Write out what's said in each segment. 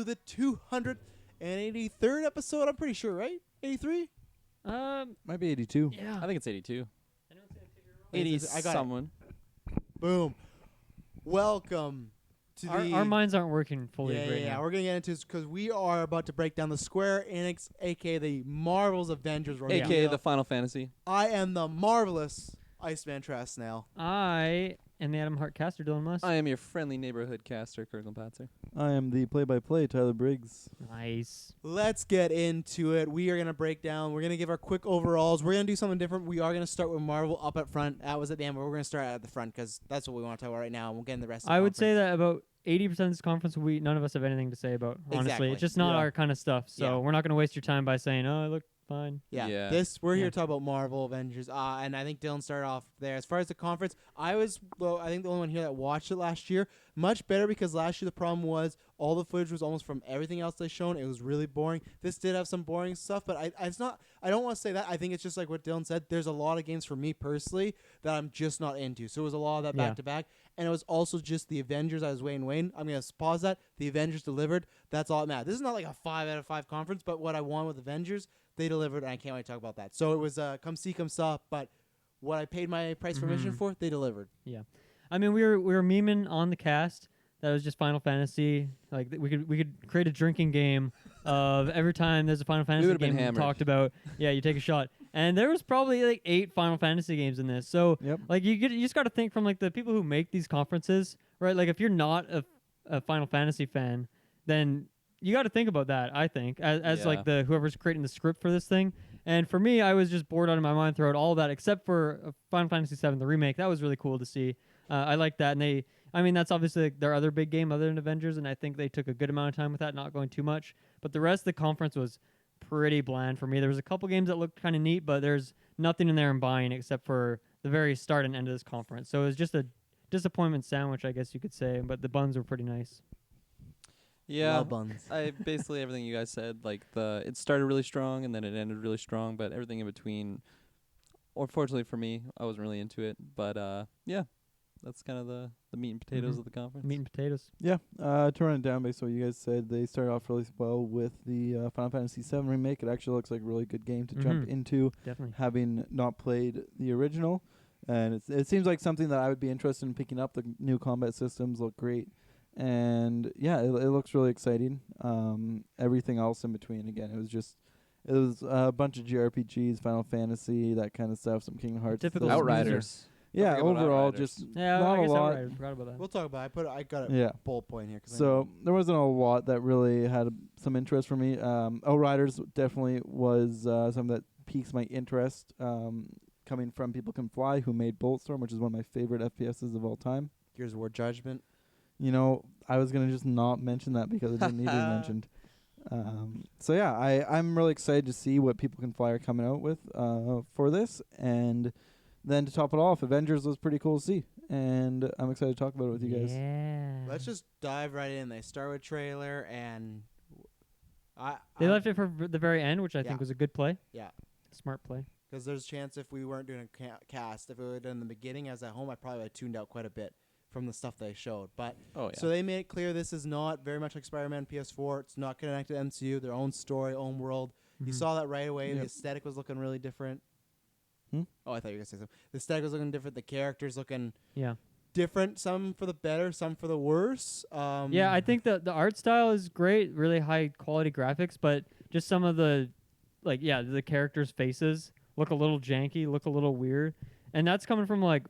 to the 283rd episode. I'm pretty sure, right? 83? Might be 82. Yeah. I think it's 82. Anyone's gonna figure it out? 80 I got it. someone. Boom. Welcome to Our minds aren't working fully right Yeah, now. we're going to get into this because we are about to break down the Square Enix, a.k.a. the Marvel's Avengers. AKA the Final Fantasy. I am the marvelous Iceman Trasnell. I am the Adam Hart caster, Dylan Musk. I am your friendly neighborhood caster, Kirkland Patzer. I am the play-by-play Tyler Briggs. Nice. Let's get into it. We are going to break down. We're going to give our quick overalls. We're going to do something different. We are going to start with Marvel up at front. That was at the end, but we're going to start at the front because that's what we want to talk about right now. And we'll get in the rest of the I would say conference. that about 80% of this conference, none of us have anything to say about. Honestly, Exactly. it's just not Yeah. our kind of stuff. So Yeah. we're not going to waste your time by saying, "Oh, I look fine." Yeah. Yeah. We're here Yeah. to talk about Marvel, Avengers, and I think Dylan started off there. As far as the conference, I think the only one here that watched it last year. Much better because last year the problem was all the footage was almost from everything else they shown. It was really boring. This did have some boring stuff, but it's not. I don't want to say that. I think it's just like what Dylan said. There's a lot of games for me personally that I'm just not into. So it was a lot of that Yeah. back to back, and it was also just the Avengers. I was waiting. I'm gonna pause that. The Avengers delivered. That's all that matters. This is not like a 5 out of 5 conference, but what I want with Avengers, they delivered, and I can't wait to talk about that. So it was come see, come saw, but what I paid my price for admission for, they delivered. Yeah, I mean, we were memeing on the cast that it was just Final Fantasy. Like we could create a drinking game of every time there's a Final Fantasy would've been game we hammered. talked about. Yeah, you take a shot, and there was probably like 8 Final Fantasy games in this. So Yep. like you just got to think from like the people who make these conferences, right? Like if you're not a Final Fantasy fan, then you got to think about that. I think as Yeah. like the whoever's creating the script for this thing. And for me, I was just bored out of my mind throughout all of that, except for Final Fantasy VII, the remake. That was really cool to see. I like that, and that's obviously their other big game other than Avengers, and I think they took a good amount of time with that, not going too much. But the rest of the conference was pretty bland for me. There was a couple games that looked kind of neat, but there's nothing in there I'm buying except for the very start and end of this conference. So it was just a disappointment sandwich, I guess you could say. But the buns were pretty nice. Yeah, Love buns. I basically everything you guys said. Like it started really strong and then it ended really strong, but everything in between. Unfortunately for me, I wasn't really into it. But yeah, that's kind of the meat and potatoes Mhm. of the conference. Meat and potatoes. Yeah, to run it down based on what you guys said, they started off really well with the Final Fantasy VII remake. It actually looks like a really good game to jump Mhm. into, Definitely. having not played the original. And it seems like something that I would be interested in picking up. The new combat systems look great. And yeah, it looks really exciting. Everything else in between, again, it was a bunch of JRPGs, Final Fantasy, that kind of stuff, some Kingdom Hearts. Typical stuff. Outriders. Yeah, Don't forget about overall, Outriders. just Yeah, not I a guess lot. I forgot about that. We'll talk about it. I got a Yeah. bullet point here. 'Cause I So know- there wasn't a lot that really had some interest for me. Outriders definitely was something that piques my interest. Coming from People Can Fly, who made Bulletstorm, which is one of my favorite FPSs of all time. Gears of War Judgment. You know, I was gonna just not mention that because it didn't need to be mentioned. So yeah, I'm really excited to see what People Can Fly are coming out with for this, and then to top it off, Avengers was pretty cool to see, and I'm excited to talk about it with you guys. Yeah. Let's just dive right in. They start with trailer, and They left it for the very end, which I Yeah. think was a good play. Yeah, Smart play. because there's a chance if we weren't doing a cast, if it would have done in the beginning as at home, I probably would have tuned out quite a bit from the stuff they showed. But Oh yeah. so they made it clear this is not very much like Spider-Man PS4. It's not connected to MCU, their own story, own world. You Mhm. saw that right away. The Yep. aesthetic was looking really different. Hmm? Oh, I thought you were going to say something. The aesthetic was looking different. The characters looking Yeah. different, some for the better, some for the worse. Yeah, I think the art style is great, really high quality graphics, but just some of the the characters' faces look a little janky, look a little weird. And that's coming from like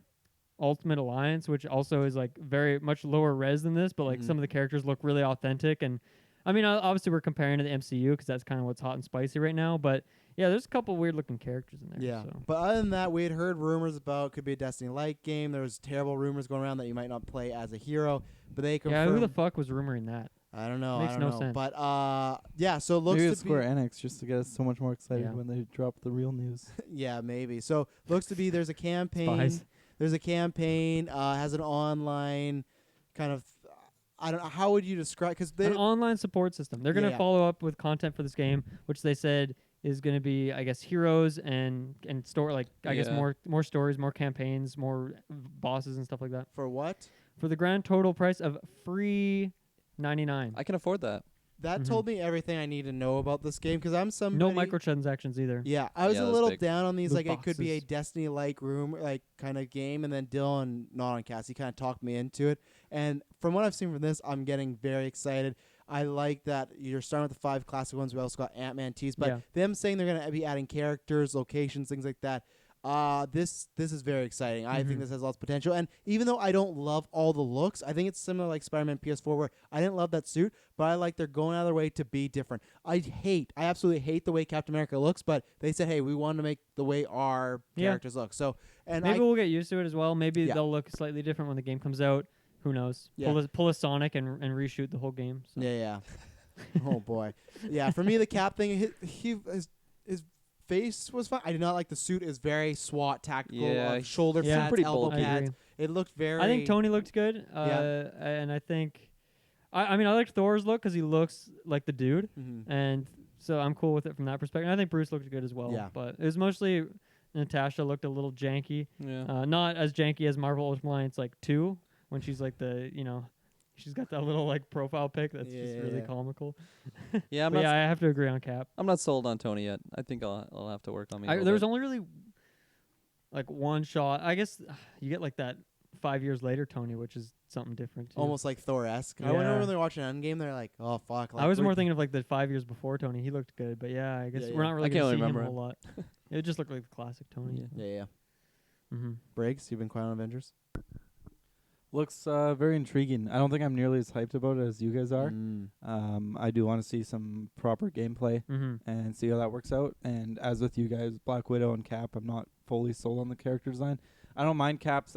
Ultimate Alliance, which also is like very much lower res than this, but like Mhm. some of the characters look really authentic. And I mean, obviously we're comparing to the MCU because that's kind of what's hot and spicy right now. But yeah, there's a couple weird looking characters in there. Yeah, So. but other than that, we had heard rumors about could be a Destiny-like game. There was terrible rumors going around that you might not play as a hero, but they confirmed. Yeah, who the fuck was rumoring that? I don't know. Makes I don't no know. sense. But yeah, so it looks Maybe to it's Square be Enix just to get us so much more excited Yeah. when they drop the real news. yeah, maybe. So looks to be there's a campaign. Spies. There's a campaign. Has an online kind of. I don't know. How would you describe? Because An online support system. They're going to Yeah. follow up with content for this game, which they said is going to be, I guess, heroes and store I guess Yeah. more stories, more campaigns, more bosses and stuff like that. for what? For the grand total price of free $99. I can afford that. that Mhm. told me everything I need to know about this game because I'm somebody. No microtransactions either. Yeah, I was Yeah, a that's little big. down on these. Those Like it could be a boxes. Destiny-like room, like kind of game, and then Dylan, not on cast, he kind of talked me into it. And from what I've seen from this, I'm getting very excited. I like that you're starting with the 5 classic ones. We also got Ant-Man teas, but Yeah. them saying they're gonna be adding characters, locations, things like that. This is very exciting. I think Mhm. this has lots of potential. And even though I don't love all the looks, I think it's similar like Spider-Man PS4 where I didn't love that suit, but I like they're going out of their way to be different. I absolutely hate the way Captain America looks, but they said, hey, we want to make the way our Yeah. characters look. So, and Maybe we'll get used to it as well. Maybe Yeah. they'll look slightly different when the game comes out. Who knows? Yeah. Pull a Sonic and reshoot the whole game. So. yeah. Oh boy. Yeah, for me the Cap thing, his face was fine. I did not like the suit. Is very SWAT tactical. Yeah, Shoulder Yeah. pads, Pretty elbow bulky. I pads. agree. It looked very. I think Tony looked good. Yeah. And I think, I mean, I liked Thor's look because he looks like the dude, Mhm. and so I'm cool with it from that perspective. I think Bruce looked good as well. Yeah. But it was mostly Natasha looked a little janky. Yeah. Not as janky as Marvel Ultimate Alliance 2 when she's like she's got that little like profile pic that's just really Yeah. comical. Yeah, But I have to agree on Cap. I'm not sold on Tony yet. I think I'll have to work on me. a little There was bit. only really like one shot. I guess you get like that 5 years later Tony, which is something different too. Almost like Thor-esque. I wonder Yeah. when they're watching Endgame, they're like, oh fuck. Like, I was we're- more thinking of like the 5 years before Tony. He looked good, but yeah, I guess Yeah, we're yeah. not really I gonna can't see him remember a him. whole lot. It just looked like the classic Tony. Yeah. Yeah. Mm-hmm. Briggs, you've been quiet on Avengers. Looks very intriguing. I don't think I'm nearly as hyped about it as you guys are. Mm. I do want to see some proper gameplay Mm-hmm. and see how that works out. And as with you guys, Black Widow and Cap, I'm not fully sold on the character design. I don't mind Cap's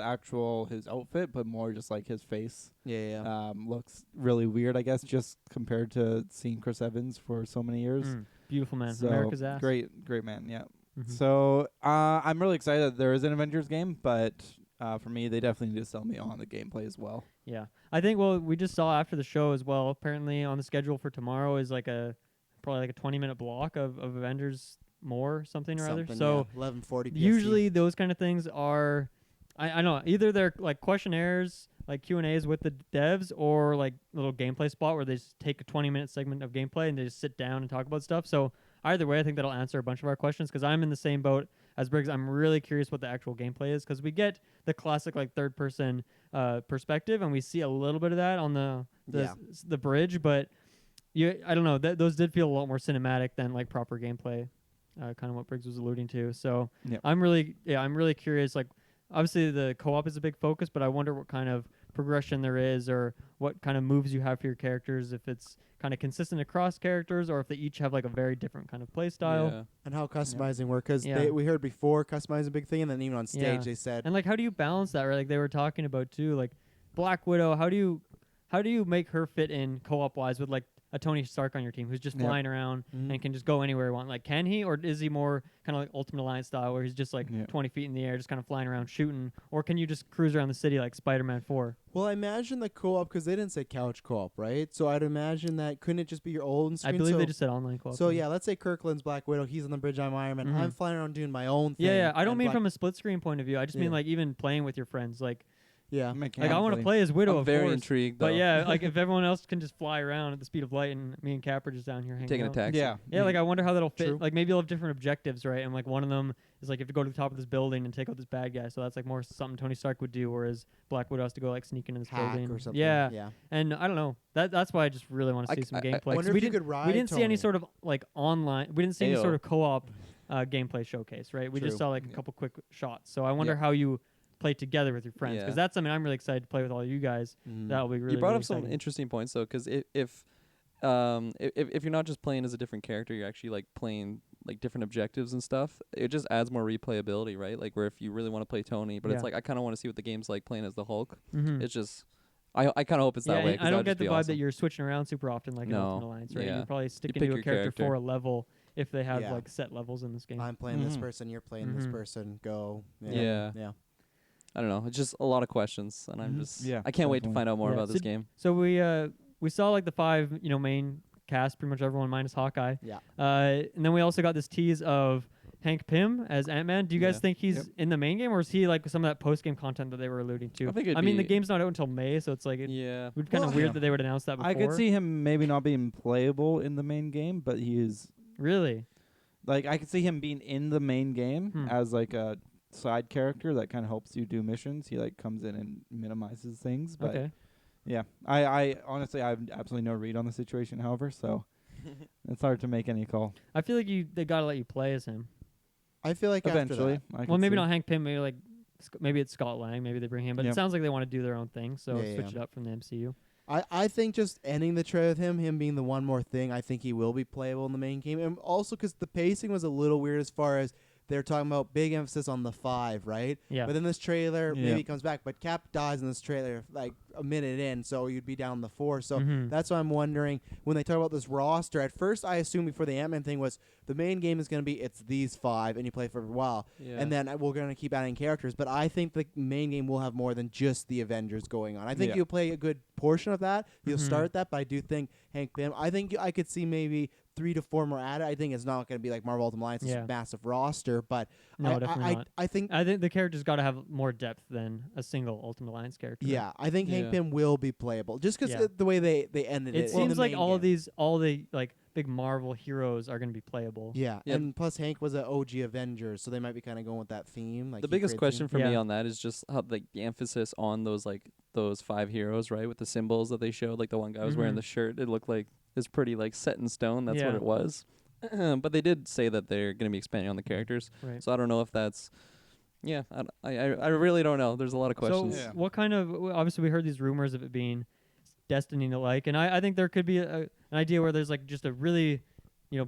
his outfit, but more just like his face. Yeah. Looks really weird, I guess, just compared to seeing Chris Evans for so many years. Beautiful man, So America's ass. great man, yeah. Mhm. So I'm really excited that there is an Avengers game, but for me, they definitely need to sell me on the gameplay as well. Yeah, I think. Well, we just saw after the show as well. Apparently, on the schedule for tomorrow is probably like a 20-minute block of Avengers more something or other. Something, So 11:40. PST. usually those kind of things are, I don't know, either they're like questionnaires, like Q&As with the devs, or like a little gameplay spot where they just take a 20-minute segment of gameplay and they just sit down and talk about stuff. So either way, I think that'll answer a bunch of our questions because I'm in the same boat as Briggs. I'm really curious what the actual gameplay is because we get the classic like third-person perspective and we see a little bit of that on the bridge, but I don't know. Those did feel a lot more cinematic than like proper gameplay, kind of what Briggs was alluding to. So Yep. I'm really curious. Like, obviously the co-op is a big focus, but I wonder what kind of progression there is, or what kind of moves you have for your characters. If it's kind of consistent across characters, or if they each have like a very different kind of play style. Yeah. And how customizing work because Yeah. we heard before customizing a big thing, and then even on stage Yeah. they said, And like, how do you balance that? Right, like they were talking about too, like Black Widow. How do you make her fit in co-op wise with like a Tony Stark on your team who's just Yep. flying around and can just go anywhere he wants? Like, can he, or is he more kind of like Ultimate Alliance style where he's just like Yep. 20 feet in the air, just kind of flying around shooting? Or can you just cruise around the city like Spider-Man 4? well, I imagine the co-op because they didn't say couch co-op, right? So I'd imagine that couldn't it just be your own screen? I believe so, they just said online co-op. So yeah, let's say Kirkland's Black Widow. He's on the bridge. I'm Iron Man. Mhm. I'm flying around doing my own thing. Yeah. I don't and mean Black- from a split screen point of view. I just mean Yeah. like even playing with your friends. Like I want to Mechanically. play as Widow, I'm of very course. intrigued. But though. yeah, like if everyone else can just fly around at the speed of light, and me and Cap are just down here hanging taking a out. taxi. Yeah. Yeah, like I wonder how that'll fit. True. Like maybe you'll have different objectives, right? And like one of them is like you have to go to the top of this building and take out this bad guy. So that's like more something Tony Stark would do, whereas Black Widow has to go like sneak into this hack building or something. Yeah, Yeah. and I don't know. That's why I just really want to see some gameplay. 'cause Wonder we if you didn't could ride. we didn't see any Tony. sort of like online. We didn't see any Ayo. sort of co-op gameplay showcase, right? We just True. saw like a Yeah. couple quick shots. So I wonder Yeah. how you play together with your friends, Yeah. because that's something I'm really excited to play with all of you guys. Mm. That'll be really. You brought really up some exciting. interesting points though, because if you're not just playing as a different character, you're actually like playing like different objectives and stuff. It just adds more replayability, right? Like where if you really want to play Tony, but Yeah. it's like I kind of want to see what the game's like playing as the Hulk. Mhm. It's just I kind of hope it's that way. and 'cause I that don't would get just the be vibe that awesome. you're switching around super often like in No. Ultimate Alliance, right? Yeah. You're probably sticking pick to a your character character. for a level if they have Yeah. like set levels in this game. I'm playing this Mhm. person. You're playing this Mhm. person. Go. Yeah. Yeah. I don't know. It's just a lot of questions, and I'm Mhm. just Yeah, I can't wait to definitely. find out more Yeah. about this So game. So we saw like the 5 main cast, pretty much everyone minus Hawkeye. Yeah. And then we also got this tease of Hank Pym as Ant-Man. Do you guys Yeah. think he's Yep. in the main game, or is he like some of that post-game content that they were alluding to? I think it'd I mean, the be- game's not out until May, so it's like it Yeah. would be kind of Well, weird yeah. that they would announce that before. I could see him maybe not being playable in the main game, but he is Really? like I could see him being in the main game Hmm. as like a side character that kind of helps you do missions. He like comes in and minimizes things, but Okay. yeah, I honestly I have absolutely no read on the situation. However, so it's hard to make any call. I feel like they gotta let you play as him. I feel like Eventually, after that, I Well, could maybe see. not Hank Pym. Maybe like maybe it's Scott Lang. Maybe they bring him. But Yeah. it sounds like they want to do their own thing, so Yeah, switch yeah. it up from the MCU. I think just ending the trailer with him being the one more thing, I think he will be playable in the main game. And also because the pacing was a little weird as far as they're talking about big emphasis on the 5, right? Yeah. But then this trailer, Yeah. maybe he comes back. But Cap dies in this trailer like a minute in, so you'd be down the 4. So Mhm. that's why I'm wondering when they talk about this roster. At first, I assumed before the Ant-Man thing was the main game is going to be it's these 5, and you play for a while. Yeah. And then we're going to keep adding characters. But I think the main game will have more than just the Avengers going on. I think Yeah. you'll play a good portion of that. You'll Mhm. start that, but I do think Hank Pym. I think I could see maybe 3 to 4 more added. I think it's not going to be like Marvel Ultimate Alliance's Yeah. massive roster, but No, definitely not. I think I think the character's got to have more depth than a single Ultimate Alliance character. yeah, I think Hank Yeah. Pym will be playable just because Yeah. the way they ended it. It in the seems like main all game. the like big Marvel heroes are going to be playable. Yeah, Yep. and plus Hank was an OG Avengers, so they might be kind of going with that theme. Like The he biggest created question theme. for me Yeah. on that is just how like the emphasis on those 5 heroes, right? With the symbols that they showed, like the one guy was wearing Mhm. the shirt. It looked like it's pretty like set in stone. That's what Yeah. it was. But they did say that they're going to be expanding on the characters. Right. So I don't know if that's. Yeah, I really don't know. There's a lot of questions. So Yeah. what kind of obviously we heard these rumors of it being Destiny to like, and I think there could be an idea where there's like just a really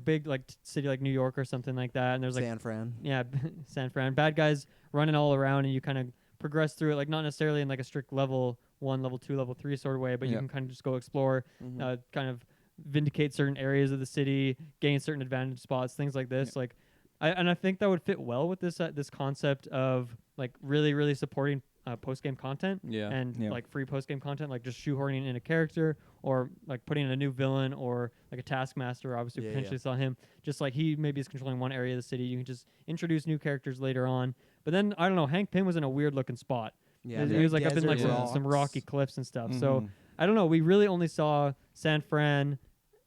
big like city like New York or something like that, and there's like San Fran. yeah San Fran bad guys running all around, and you kind of progress through it like not necessarily in like a strict level 1, level 2, level 3 sort of way, but you Yeah. can kind of just go explore, Mhm. kind of vindicate certain areas of the city, gain certain advantage spots, things like this. Like, I think that would fit well with this concept of like really supporting post game content Yeah. and Yeah. like free post game content, like just shoehorning in a character or like putting in a new villain or like a taskmaster. Obviously, Yeah, potentially yeah. saw him just like he maybe is controlling one area of the city. You can just introduce new characters later on. But then I don't know. Hank Pym was in a weird looking spot. Yeah, He was like up in like desert some rocks. rocky cliffs and stuff. So Mhm. I don't know. We really only saw San Fran,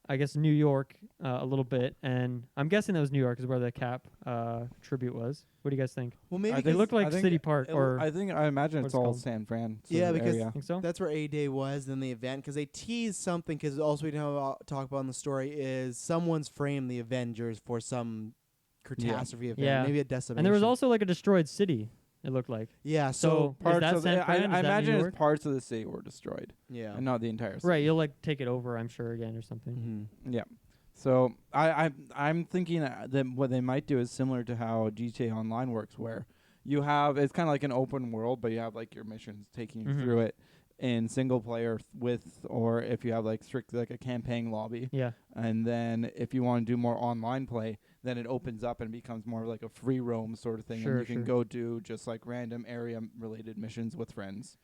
I guess New York a little bit, and I'm guessing that was New York is where the Cap tribute was. What do you guys think? Well, maybe I They think- look like I think City Park or I imagine what's it's it all called? San Fran. Yeah, sort of because area. think so? that's where A-Day was in the event because they teased something because also we don't talk about in the story is someone's framed the Avengers for some catastrophe event, Yeah. maybe a decimation. And there was also like a destroyed city. It looked like. yeah, So so is Parts that of San the, Fran? Is I that New imagine York? it's parts of the city were destroyed, yeah, and not the entire city. Right, you'll like take it over, I'm sure, again or something. Mhm. So I'm thinking that what they might do is similar to how GTA Online works, where you have it's kind of like an open world, but you have like your missions taking you Mhm. through it in single player or if you have like strictly like a campaign lobby, Yeah. and then if you want to do more online play, then it opens up and becomes more like a free roam sort of thing, Sure, and you can sure. go do just like random area related missions with friends.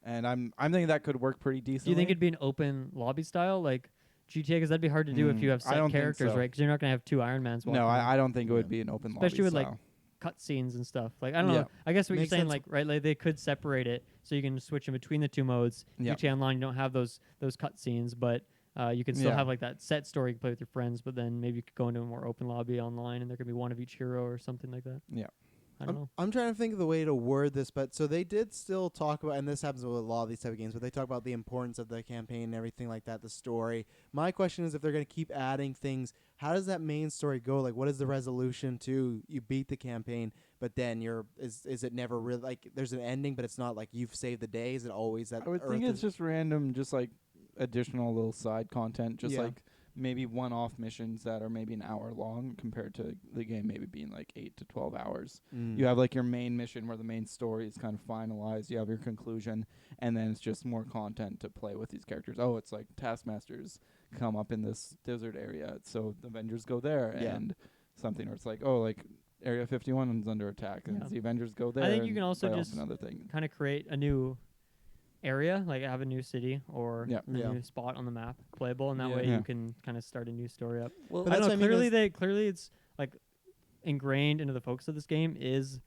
And I'm thinking that could work pretty decently. Do you think it'd be an open lobby style like GTA? Because that'd be hard to do if you have I set don't think characters, so. right? Because you're not gonna have 2 Iron Mans. No, I don't think it would Yeah. be an open Especially lobby with, like, style. cutscenes and stuff. Like I don't Yeah. know. I guess what Makes you're saying, sense. like right, like they could separate it so you can switch in between the 2 modes. Yeah. GTA Online, you don't have those cutscenes, but you can still Yeah. have like that set story you can play with your friends. But then maybe you could go into a more open lobby online, and there could be one of each hero or something like that. Yeah. I don't know. I'm trying to think of the way to word this, but so they did still talk about, and this happens with a lot of these type of games, but they talk about the importance of the campaign and everything like that, the story. My question is, if they're going to keep adding things, how does that main story go? Like, what is the resolution to you beat the campaign, but then is it never really like there's an ending, but it's not like you've saved the day? Is it always that? I would think Earth it's is- just random, just like additional little side content, just Yeah. like maybe one-off missions that are maybe an hour long compared to the game maybe being like 8 to 12 hours. Mm. You have like your main mission where the main story is kind of finalized. You have your conclusion, and then it's just more content to play with these characters. Oh, it's like taskmasters come up in this desert area, so the Avengers go there, Yeah. and something where it's like, oh, like Area 51 is under attack, and Yeah. the Avengers go there. I think you and can also fight off just another thing. Kind of create a new area, like have a new city or Yeah. a Yeah. new spot on the map playable, and that Yeah. way Yeah. you can kind of start a new story up. Well, But I that's don't what know. I mean is- Clearly it's like ingrained into the focus of this game is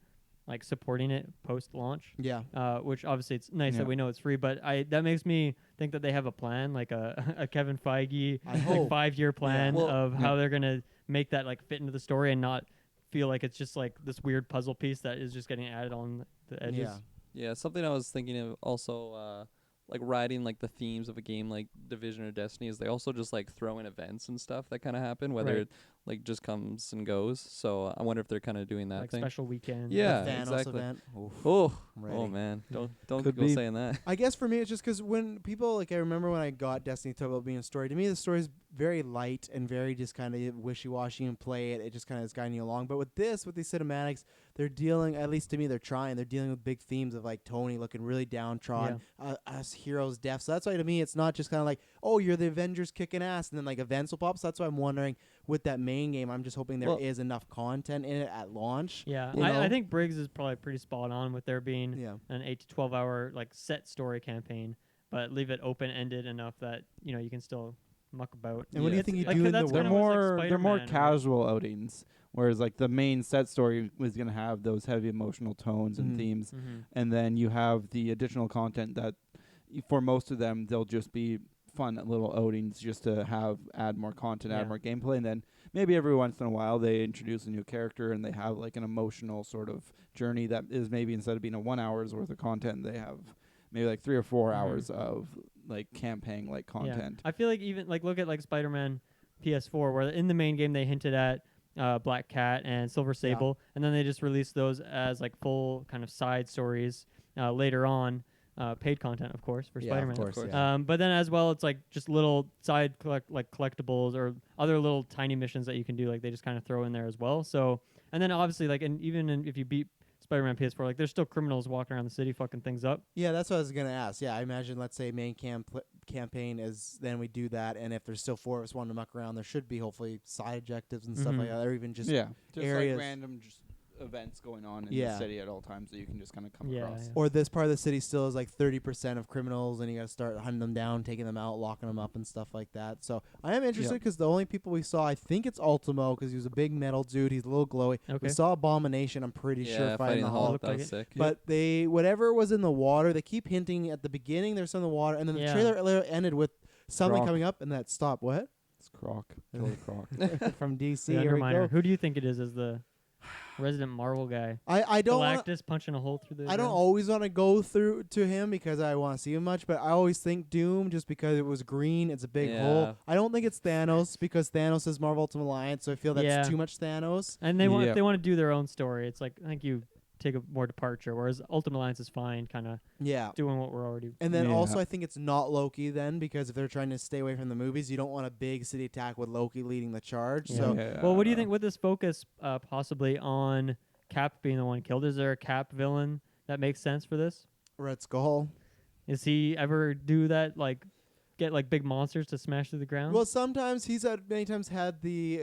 like supporting it post-launch. Yeah. Which obviously it's nice Yeah. that we know it's free, but that makes me think that they have a plan, like a a Kevin Feige I like hope. 5-year plan Well, of how they're gonna make that like fit into the story and not feel like it's just like this weird puzzle piece that is just getting added on the edges. Yeah. Yeah, something I was thinking of also, like riding like the themes of a game like Division or Destiny is they also just like throw in events and stuff that kind of happen, whether Right. it like just comes and goes. So I wonder if they're kind of doing that Like thing. special weekend. Yeah, The Thanos exactly. event. Oof. Oh, Ready. oh man, don't Could go be. saying that. I guess for me, it's just because when people like I remember when I got Destiny talk about being a story. To me, the story is very light and very just kind of wishy-washy and play it. It just kind of is guiding you along. But with this, with these cinematics, they're dealing. At least to me, they're trying. They're dealing with big themes of like Tony looking really downtrodden, us heroes' death. So that's why to me, it's not just kind of like, oh, you're the Avengers kicking ass, and then like events will pop. So that's why I'm wondering with that main game. I'm just hoping there is enough content in it at launch. Yeah, You know? I think Briggs is probably pretty spot on with there being Yeah. an 8 to 12 hour like set story campaign, but leave it open ended enough that you can still muck about. And what do you Yeah. think you Like, do in the that's They're kinda world? was like more Spider-Man, right? casual outings, whereas like the main set story was gonna have those heavy emotional tones and Mhm. themes, Mm-hmm. and then you have the additional content that for most of them they'll just be fun little outings just to add more content, Yeah. add more gameplay, and then maybe every once in a while they introduce a new character and they have like an emotional sort of journey that is maybe instead of being a 1 hour's worth of content, they have maybe like 3 or 4 Mhm. hours of like campaign like content. I feel like even like look at like Spider-Man PS4, where in the main game they hinted at Black Cat and Silver Sable, and then they just released those as like full kind of side stories later on, paid content of course for Yeah, Spider-Man. of course. course. Yeah. But then as well, it's like just little side collectibles or other little tiny missions that you can do. Like they just kind of throw in there as well. So and then obviously like if you beat Spider-Man PS4, like there's still criminals walking around the city fucking things up. Yeah, that's what I was gonna ask. Yeah, I imagine let's say main campaign is then we do that, and if there's still 4 of us wanting to muck around, there should be hopefully side objectives and stuff Mhm. like that, or even just just areas. like random events going on in Yeah. the city at all times that you can just kind of come Yeah, across. yeah. Or this part of the city still is like 30% of criminals, and you got to start hunting them down, taking them out, locking them up, and stuff like that. So I am interested because the only people we saw, I think it's Ultimo, because he was a big metal dude. He's a little glowy. Okay. We saw Abomination. I'm pretty sure fighting the Hulk. Looked that like was it. sick. But they whatever was in the water, they keep hinting at the beginning. There's some in the water, and then the Yeah. trailer ended with something Croc. coming up, and that stopped. What It's Croc, Killer Croc. from DC? The Here we Underminer. go. Who do you think it is as the resident Marvel guy? I don't. Galactus punching a hole through the. I don't ground? always want to go through to him because I want to see him much, but I always think Doom just because it was green. It's a big Yeah. hole. I don't think it's Thanos because Thanos is Marvel Ultimate Alliance, so I feel that's Yeah. too much Thanos. And they want if Yep. they want to do their own story. It's like I think you take a more departure, whereas Ultimate Alliance is fine, kind of Yeah. doing what we're already. And then Yeah. also I think it's not Loki then because if they're trying to stay away from the movies, you don't want a big city attack with Loki leading the charge. Yeah. So Well, what do you think with this focus possibly on Cap being the one killed? Is there a Cap villain that makes sense for this? Red Skull. Is he ever do that like get like big monsters to smash through the ground? Well, sometimes he's many times had the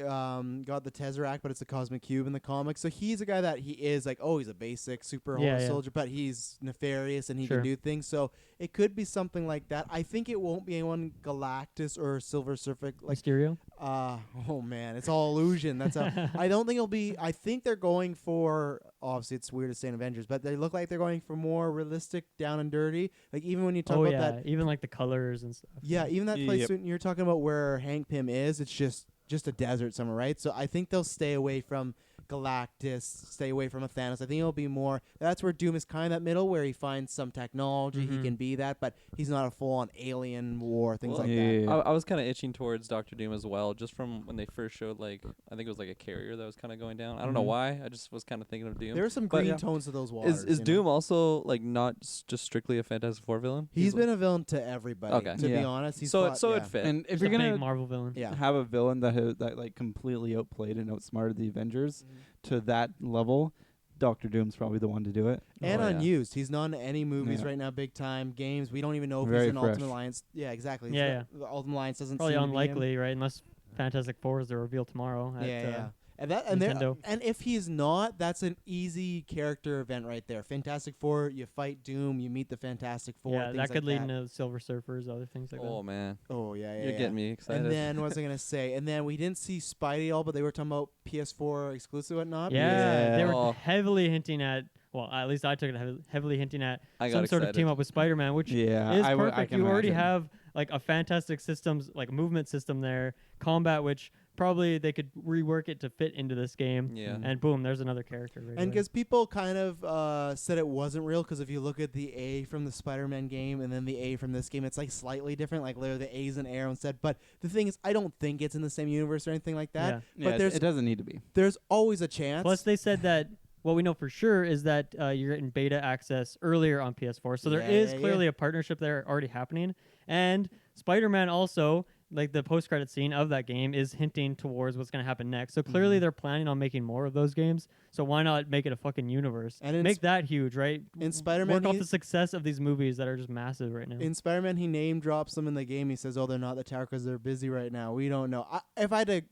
got the Tesseract, but it's a cosmic cube in the comics. So he's a guy that he is like, oh, he's a basic super Yeah, yeah. soldier, but he's nefarious and he Sure. can do things. So it could be something like that. I think it won't be anyone Galactus or Silver Surfer like. Mysterio. Oh man, it's all illusion. That's how. I don't think it'll be. I think they're going for. Obviously, it's weird to say in Avengers, but they look like they're going for more realistic, down and dirty. Like even when you talk Oh about yeah, that. even like the colors and stuff. Yeah, even that place Yep. when you're talking about where Hank Pym is, it's just a desert somewhere, right? So I think they'll stay away from Galactus, stay away from a Thanos. I think it'll be more. That's where Doom is kind of that middle, where he finds some technology, he Mhm. can be that, but he's not a full-on alien war, things Well, like yeah. that. I was kind of itching towards Doctor Doom as well, just from when they first showed like I think it was like a carrier that was kind of going down. I don't know Mhm. why. I just was kind of thinking of Doom. There are some But green yeah. tones to those waters. Is you know? Doom also like not just strictly a Fantastic Four villain? He's been a villain to everybody. Okay. To be Yeah. honest, he's so fought, so yeah. it fit. And if Just you're a big gonna Marvel villain. Yeah. have a villain that like completely outplayed and outsmarted the Avengers to that level, Doctor Doom's probably the one to do it. And Oh, yeah. unused. He's not in any movies Yeah. right now, big time games. We don't even know if Very he's in fresh. Ultimate Alliance. Yeah, exactly. Yeah, The Ultimate Alliance doesn't Probably seem to be him. unlikely, right? Unless Fantastic Four is the reveal tomorrow. Yeah, yeah. Nintendo. And if he's not, that's an easy character event right there. Fantastic Four, you fight Doom, you meet the Fantastic Four. Yeah, things that could like lead into Silver Surfers, other things like Oh that. man, Oh yeah, yeah. you're yeah. getting me excited. And then what was I gonna say? And then we didn't see Spidey at all, but they were talking about PS4 exclusive and whatnot. Yeah, they were Oh. heavily hinting at. Well, at least I took it heavily hinting at I some got sort of excited. team up with Spider-Man, which Yeah, is I perfect. can You already imagine. have like a fantastic systems, like movement system there, combat, which probably they could rework it to fit into this game. Yeah. Mhm. And boom, there's another character. Right And away. because people kind of said it wasn't real, because if you look at the A from the Spider-Man game and then the A from this game, it's like slightly different. Like literally the A's an arrow instead. But the thing is, I don't think it's in the same universe or anything like that. Yeah. But there's it doesn't need to be. there's always a chance. Plus, they said that what we know for sure is that you're getting beta access earlier on PS4. So there is clearly a partnership there already happening. And Spider-Man also, like the post-credit scene of that game, is hinting towards what's going to happen next. So clearly they're planning on making more of those games. So why not make it a fucking universe? And in make that huge, right? in Spider-Man, Work off he- the success of these movies that are just massive right now. in Spider-Man, he name drops them in the game. He says, "Oh, they're not the tower because they're busy right now. We don't know." If I had a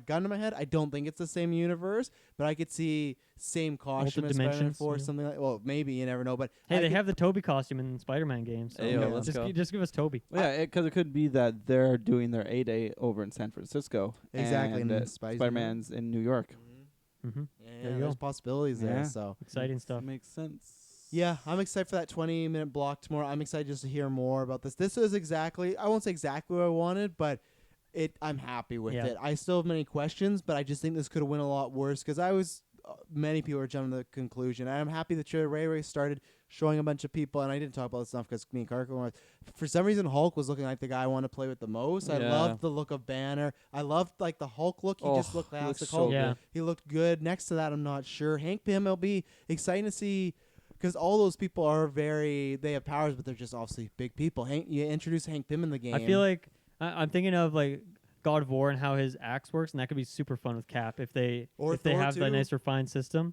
gun to my head, I don't think it's the same universe, but I could see same costume as Spider-Man dimensions, 4, yeah. something like. Well, maybe you never know, but Hey, I they could- have the Toby costume in Spider-Man games. So Ayo, Yeah. let's go. just give us Toby. Well, yeah, because it could be that they're doing their A-Day over in San Francisco. Exactly, And and Spidey's in Spider-Man's in New York. Mm-hmm. Yeah, There you there's go. possibilities there. Yeah. So Exciting stuff. Makes sense. yeah, I'm excited for that 20-minute block tomorrow. I'm excited just to hear more about this. This is exactly, I won't say exactly what I wanted, but I'm happy with Yeah. it. I still have many questions, but I just think this could have went a lot worse because many people are jumping to the conclusion. I'm happy that Ray started showing a bunch of people, and I didn't talk about this stuff because me and Karko were. For some reason, Hulk was looking like the guy I want to play with the most. I Yeah. loved the look of Banner. I loved like the Hulk look. He just looked he looks classic so Hulk. Yeah. He looked good. Next to that, I'm not sure. Hank Pym will be exciting to see because all those people are they have powers, but they're just obviously big people. You introduce Hank Pym in the game. I feel like I'm thinking of like God of War and how his axe works, and that could be super fun with Cap if they Or if they Thor have too. that nice refined system.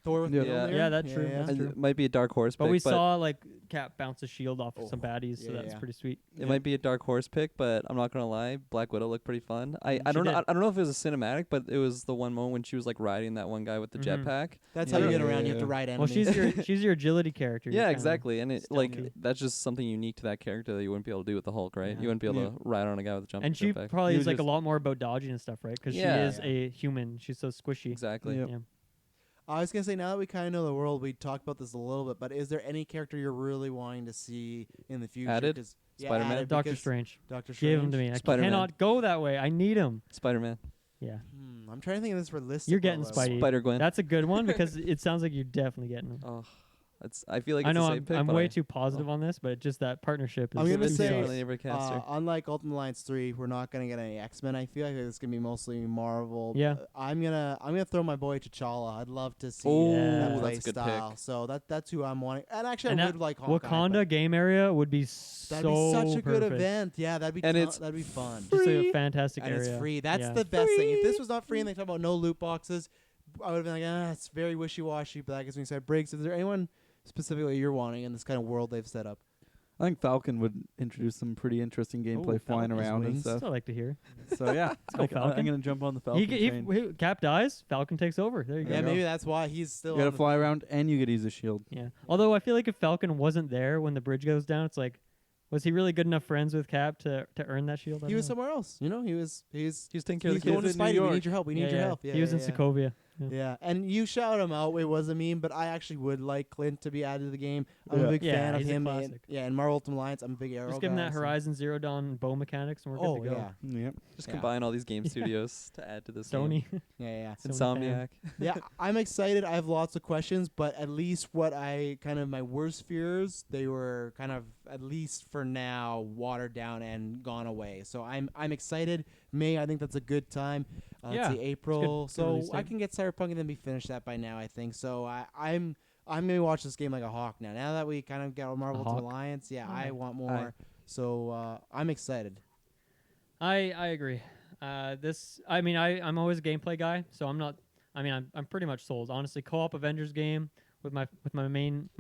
Thor with Yeah. Mjolnir. Yeah, that's true. Yeah. That's And true. it might be a dark horse But pick, we saw like Cap bounce a shield off of Oh, some baddies, so yeah, that's yeah. pretty sweet. it might be a dark horse pick, but I'm not gonna lie, Black Widow looked pretty fun. I She don't know. did. I don't know if it was a cinematic, but it was the one moment when she was like riding that one guy with the Mhm. jetpack. That's Yeah. how you get Yeah, around. You yeah, have to yeah. ride Well, enemies. she's your agility character. You're Yeah, kinda exactly. And it like stealthy. that's just something unique to that character that you wouldn't be able to do with the Hulk, right? Yeah. You wouldn't be able Yeah. to ride on a guy with a jump. And she jetpack. probably You is like a just- lot more about dodging and stuff, right? Because Yeah. she is a human. She's so squishy. Exactly. Yep. Yeah. I was gonna say, now that we kind of know the world, we talked about this a little bit, but is there any character you're really wanting to see in the future? Added? 'Cause- Spider-Man? added Doctor because Strange. Doctor Give Strange. him to me. I Spider-Man. cannot go that way. I need him. Spider-Man, Yeah. I'm trying to think of this realistic. You're getting level. Spidey. Spider-Gwen. That's a good one because it sounds like you're definitely getting him. Oh, I feel like I it's know the same pick, I'm but way I- too positive on this, but just that partnership is I'm gonna Convince say, me on the cast here. unlike Ultimate Alliance 3, we're not gonna get any X-Men. I feel like it's gonna be mostly Marvel. Yeah. I'm gonna throw my boy T'Challa. I'd love to see Oh, that Yeah. play that's a good style. pick. So that's who I'm wanting. And actually, And I that would like Hawkeye, Wakanda but game area would be that'd be such a good perfect. event. Yeah, that'd be And that'd be fun. Just a fantastic And area. it's free. That's Yeah. the best thing. If this was not free and they talk about no loot boxes, I would have been like, it's very wishy-washy, but that gets me excited. Briggs, is there anyone specifically you're wanting in this kind of world they've set up? I think Falcon would introduce some pretty interesting gameplay flying Falcon's around and wings. stuff. Still like to hear. So yeah, go I'm Falcon. gonna jump on the Falcon train. Cap dies, Falcon takes over. There you Yeah, go. maybe that's why he's still You gotta on the fly thing. around and you get to use a shield. Yeah. Although I feel like if Falcon wasn't there when the bridge goes down, it's like, was he really good enough friends with Cap to earn that shield? I He don't was know. somewhere else. You know, he's He's taking care of he's the going to kids. in New Spidey. We York. need your help. We need your help. Yeah, he was in yeah. Sokovia. Yeah, and you shout him out. It was a meme, but I actually would like Clint to be added to the game. I'm a Yeah. big Yeah, fan of he's a him. And, classic. yeah, in Marvel Ultimate Alliance, I'm a big Arrow Just give him guy, that so- Horizon Zero Dawn bow mechanics, and we're Oh good to go. yeah, Yep. Just Yeah. combine all these game Yeah. studios to add to this game. Sony. yeah. Sony fan. Insomniac. Yeah, I'm excited. I have lots of questions, but at least what I kind of my worst fears, they were kind of at least for now watered down and gone away. So I'm excited. May, I think that's a good time. Yeah, Let's see, April. good So release I date. can get Cyberpunk and then be finished that by now. I think so. I'm gonna watch this game like a hawk now. Now that we kind of got Marvel A Ultimate hawk? Alliance, yeah, Aye. I want more. So I'm excited. I agree. I'm always a gameplay guy, so I'm not. I'm pretty much sold. Honestly, co-op Avengers game with my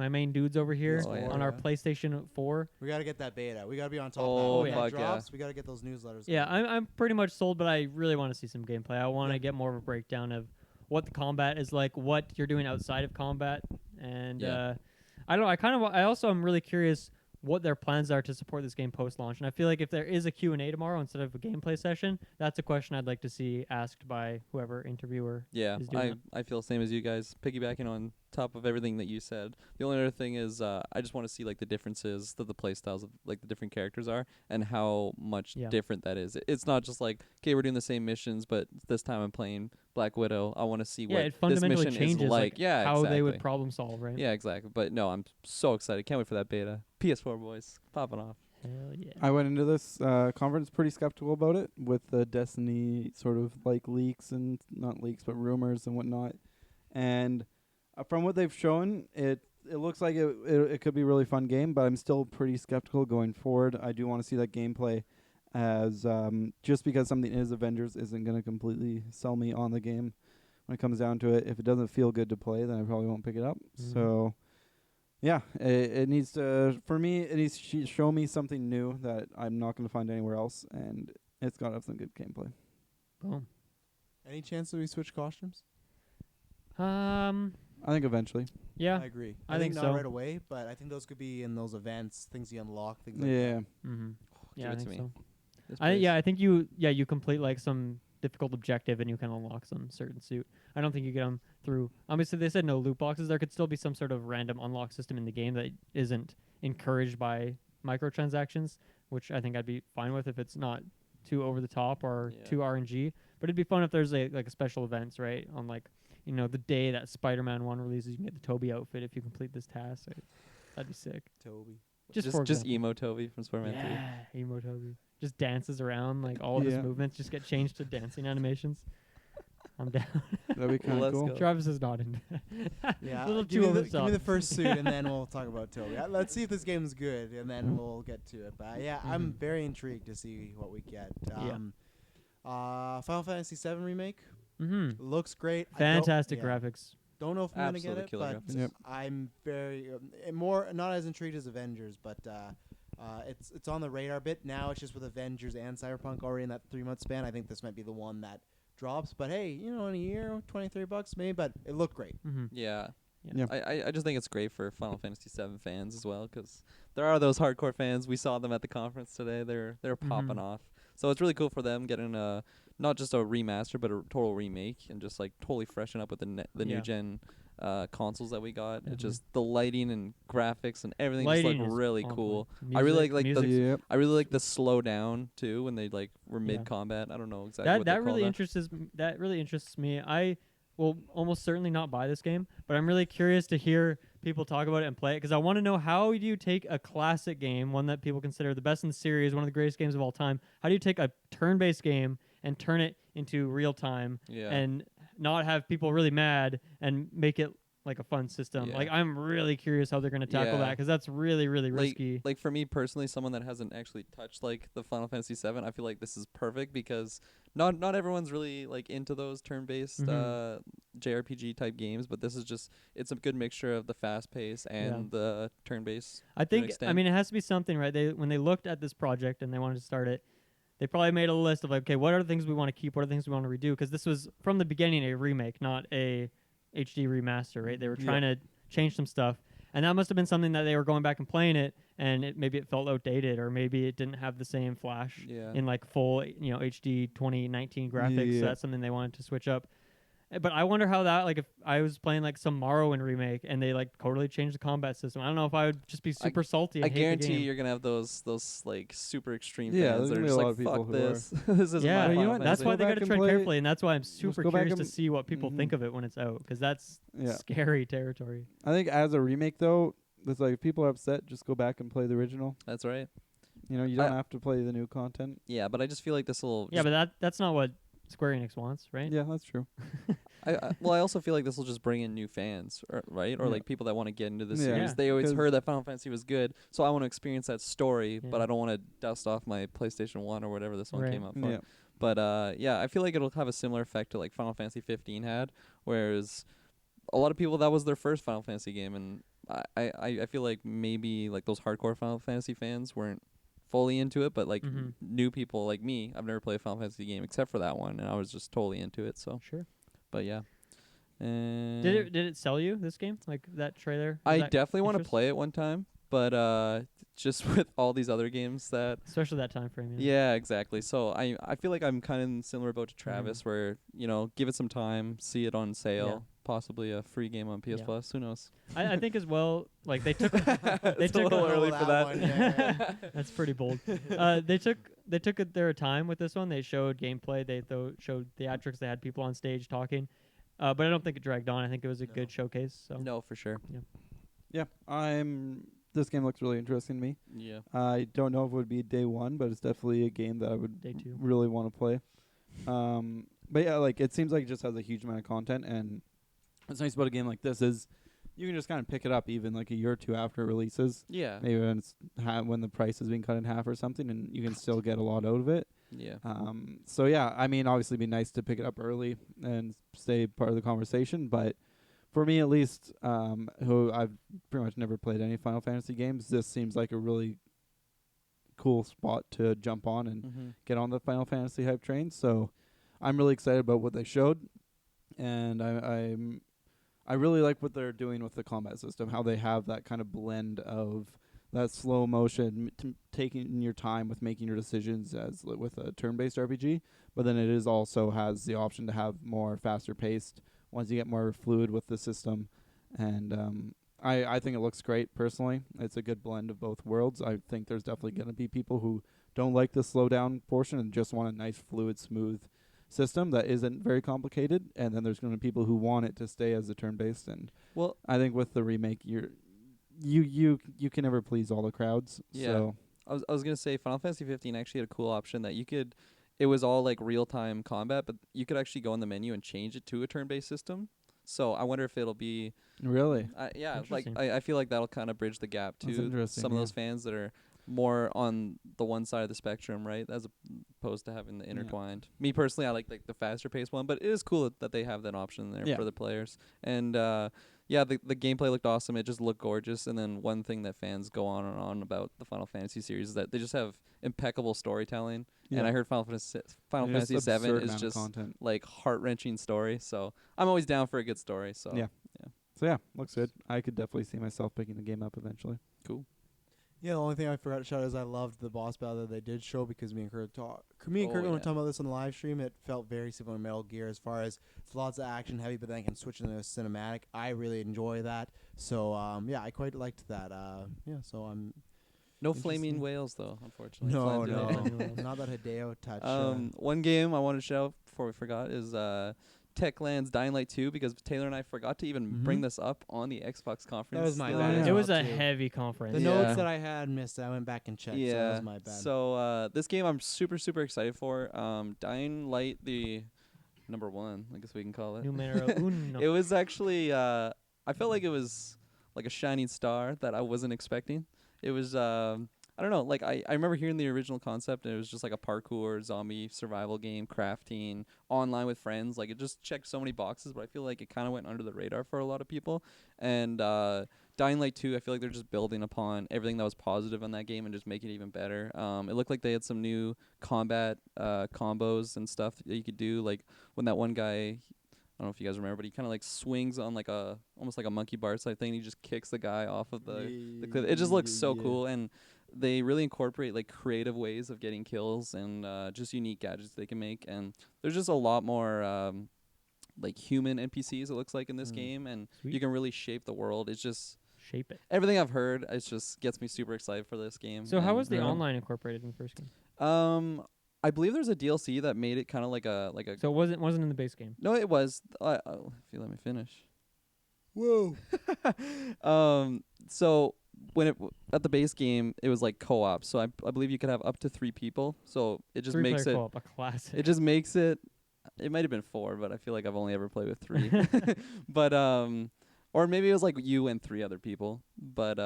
main dudes over here Oh, yeah. on our PlayStation 4. We gotta get that beta. We gotta be on top Oh, of that. When yeah. that fuck yeah. drops, we gotta get those newsletters. Yeah, going. I'm pretty much sold, but I really want to see some gameplay. I want to Yeah. get more of a breakdown of what the combat is like, what you're doing outside of combat, and Yeah. I don't know. I also am really curious what their plans are to support this game post-launch. And I feel like if there is a Q&A tomorrow instead of a gameplay session, that's a question I'd like to see asked by whoever interviewer Yeah, is doing I feel the same as you guys. Piggybacking on top of everything that you said, the only other thing is I just want to see like the differences that the play styles of like the different characters are and how much Yeah. different that is. It's not just like, okay, we're doing the same missions, but this time I'm playing Black Widow. I want to see Yeah, what it this fundamentally mission changes is like. Yeah, how they would exactly. problem solve, right? Yeah, exactly. But no, I'm so excited. Can't wait for that beta. PS4 boys, popping off. Hell yeah. I went into this conference pretty skeptical about it with the Destiny sort of like leaks and not leaks but rumors and whatnot. And from what they've shown, it looks like it could be a really fun game, but I'm still pretty skeptical going forward. I do want to see that gameplay as just because something is Avengers isn't going to completely sell me on the game when it comes down to it. If it doesn't feel good to play, then I probably won't pick it up. Mhm. So yeah, it needs to, for me, it needs to show me something new that I'm not going to find anywhere else, and it's got to have some good gameplay. Boom. Any chance that we switch costumes? I think eventually. Yeah. I agree. I think not so. right away, but I think those could be in those events, things you unlock, things like Yeah. that. Mm-hmm. Yeah, Give I it to think me. so. This I place. think you complete like some difficult objective and you can unlock some certain suit. I don't think you get them through. Obviously, they said no loot boxes. There could still be some sort of random unlock system in the game that isn't encouraged by microtransactions, which I think I'd be fine with if it's not too over the top or Yeah. too RNG. But it'd be fun if there's a special events, right? On like the day that Spider-Man 1 releases, you can get the Toby outfit if you complete this task. That'd be sick. Toby. Just for just example. emo Toby from Spider-Man 3. Yeah, emo Toby. Just dances around, like all of his Yeah. movements just get changed to dancing animations. I'm down. That'd be kind of Let's cool. go. Travis is not into that. Yeah, A little give too me, over the, the give me the top. first suit, and then we'll talk about Toby. Let's see if this game's good, and then we'll get to it. But yeah, I'm Mhm. very intrigued to see what we get. Yeah. Final Fantasy VII Remake Mm-hmm. looks great. Fantastic I don't, graphics. Don't know if I'm gonna get Absolutely it, killer but graphics. Yep. I'm very more not as intrigued as Avengers, but it's on the radar a bit now. It's just with Avengers and Cyberpunk already in that 3-month span. I think this might be the one that drops. But hey, in a year, $23 maybe. But it looked great. Mm-hmm. Yeah. Yeah. I just think it's great for Final Fantasy VII fans as well, because there are those hardcore fans. We saw them at the conference today. They're popping Mhm. off. So it's really cool for them getting not just a remaster but a total remake and just like totally freshen up with the Yeah. new gen consoles that we got. Mhm. It's just the lighting and graphics and everything Lighting just is look really on cool. point. I really Music- like the music. Yep. I really like the slow down too when they like were Yeah. mid combat. I don't know exactly That what they that call really that. that really interests me. I will almost certainly not buy this game, but I'm really curious to hear people talk about it and play it because I want to know how do you take a classic game, one that people consider the best in the series, one of the greatest games of all time. How do you take a turn-based game and turn it into real time Yeah. and not have people really mad and make it like a fun system? Yeah. Like I'm really curious how they're going to tackle Yeah. that because that's really really risky. Like for me personally, someone that hasn't actually touched like the Final Fantasy VII, I feel like this is perfect because not everyone's really like into those turn-based Mhm. JRPG type games, but this is just it's a good mixture of the fast pace and the turn-based. I an think extent. it has to be something, right? When they looked at this project and they wanted to start it, they probably made a list of like, okay, what are the things we want to keep? What are the things we want to redo? Because this was from the beginning a remake, not a HD remaster, right? They were Yeah. trying to change some stuff, and that must have been something that they were going back and playing it, and maybe it felt outdated, or maybe it didn't have the same flash Yeah. in like full, HD 2019 graphics. Yeah. So that's something they wanted to switch up. But I wonder how that, like, if I was playing like some Morrowind remake and they like totally changed the combat system, I don't know if I would just be super salty. And I hate the guarantee game. you're gonna have those like super extreme Yeah, fans there's that are gonna be just a lot like of people fuck who this. This is Yeah, my you know Final what? That's Fantasy. why Go they got back to and tread play- carefully, and that's why I'm super go back curious to and- see what people think Mhm. of it when it's out, because that's Yeah. scary territory. I think as a remake though, it's like if people are upset, just go back and play the original. That's right. You don't have to play the new content. Yeah, but I just feel like this will. Yeah, but that's not what Square Enix wants, right? Yeah, that's true. I also feel like this will just bring in new fans, right? Or Yeah. like people that want to get into the Yeah. series. Yeah. They always 'Cause- heard that Final Fantasy was good, so I want to experience that story, but Yeah. I don't want to dust off my PlayStation 1 or whatever this one Right. came out for. Yeah. But yeah, I feel like it'll have a similar effect to like Final Fantasy 15 had, whereas a lot of people that was their first Final Fantasy game, and I feel like maybe like those hardcore Final Fantasy fans weren't fully into it, but like new people like me, I've never played a Final Fantasy game except for that one, and I was just totally into it. So Sure. but yeah. And Did it sell you, this game? Like that trailer? Was I that definitely want to interest? play it one time, but just with all these other games that Especially that time frame. yeah, exactly. So I feel like I'm kind of in similar boat to Travis, where give it some time, see it on sale, possibly a free game on PS Yeah. Plus. Who knows? I think as well. Like they took. It's a little early for that. One, yeah. That's pretty bold. They took their time with this one. They showed gameplay. They showed theatrics. They had people on stage talking. But I don't think it dragged on. I think it was a good showcase. So No, for sure. Yeah, this game looks really interesting to me. Yeah. I don't know if it would be day one, but it's definitely a game that I would Day two. really want to play. But yeah, like it seems like it just has a huge amount of content, and what's nice about a game like this is you can just kind of pick it up even like a year or two after it releases. Yeah. Maybe when it's when the price is being cut in half or something, and you can still get a lot out of it. Yeah. So yeah, I mean, obviously, it'd be nice to pick it up early and stay part of the conversation. But for me, at least, who I've pretty much never played any Final Fantasy games, this seems like a really cool spot to jump on and get on the Final Fantasy hype train. So I'm really excited about what they showed, and I really like what they're doing with the combat system. How they have that kind of blend of that slow motion, taking your time with making your decisions as with a turn-based RPG, but then it is also has the option to have more faster paced once you get more fluid with the system. And I think it looks great personally. It's a good blend of both worlds. I think there's definitely going to be people who don't like the slow down portion and just want a nice fluid, smooth system that isn't very complicated, and then there's going to be people who want it to stay as a turn-based. And Well, I think with the remake, you can never please all the crowds. Yeah. So I was gonna say Final Fantasy 15 actually had a cool option that you could. It was all like real time combat, but you could actually go in the menu and change it to a turn based system. So I wonder if it'll be really, yeah, like Interesting. I feel like that'll kind of bridge the gap That's to interesting, some of yeah. those fans that are more on the one side of the spectrum, right? As opposed to having the Yeah. intertwined. Me personally, I like the faster paced one, but it is cool that they have that option there Yeah. for the players. And yeah, the gameplay looked awesome. It just looked gorgeous. And then one thing that fans go on and on about the Final Fantasy series is that they just have impeccable storytelling. yeah. And I heard Final Fantasy Just 7 absurd is amount of just content. like heart wrenching story. So I'm always down for a good story. So Yeah. So yeah, looks good. I could definitely see myself picking the game up eventually. cool. Yeah, the only thing I forgot to shout out is I loved the boss battle that they did show because me and Kurt when we were talking about this on the live stream, it felt very similar to Metal Gear as far as it's lots of action heavy, but then I can switch into a cinematic. I really enjoy that. So yeah, I quite liked that. Yeah, so I'm No flaming Interesting. whales though, unfortunately. no, Flames- no, not that Hideo touch. One game I wanted to shout out before we forgot is Techland's Dying Light 2 because Taylor and I forgot to even bring this up on the Xbox conference. was my the bad other as day. It well, was a too. heavy conference. The Yeah. notes that I had missed, I went back and checked. So that was my bad. So this game I'm super excited for. Dying Light the number 1, I guess we can call it. Numero uno. It was actually I felt like it was like a shining star that I wasn't expecting. It was I don't know, like I remember hearing the original concept and it was just like a parkour zombie survival game, crafting, online with friends. Like it just checked so many boxes, but I feel like it kind of went under the radar for a lot of people. And Dying Light 2, I feel like they're just building upon everything that was positive in that game and just making it even better. It looked like they had some new combat combos and stuff that you could do, like when that one guy, I don't know if you guys remember, but he kind of like swings on like a almost like a monkey bar type thing. He just kicks the guy off of the cliff. It just looks so cool, and they really incorporate like creative ways of getting kills and just unique gadgets they can make. And there's just a lot more like human NPCs it looks like in this game, and Sweet. you can really shape the world. It's just Shape it. everything I've heard. It just gets me super excited for this game. So how And, was the online incorporated in the first game? I believe there's a DLC that made it kind of like a So it wasn't in the base game. no, it was. If you let me finish. Whoa. So when at the base game, it was like co-op. So I believe you could have up to 3 people. So it just makes Three-player it. co-op, a classic. It just makes it. It might have been 4, but I feel like I've only ever played with 3. But or maybe it was like you and 3 other people. But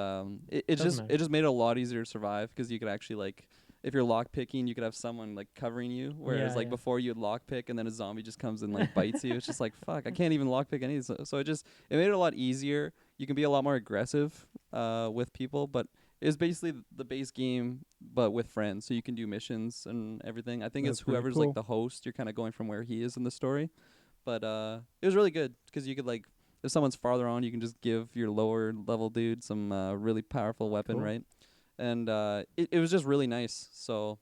it Doesn't just matter. it just made it a lot easier to survive because you could actually like if you're lock picking, you could have someone like covering you, whereas Yeah, like yeah. before you'd lock pick and then a zombie just comes and like bites you. It's just like fuck, I can't even lock pick any. So it made it a lot easier. You can be a lot more aggressive with people, but it's basically the base game, but with friends. So you can do missions and everything. I think That's it's pretty whoever's cool. like the host. You're kind of going from where he is in the story, but it was really good because you could like if someone's farther on, you can just give your lower level dude some really powerful weapon, Cool. right? And it was just really nice. So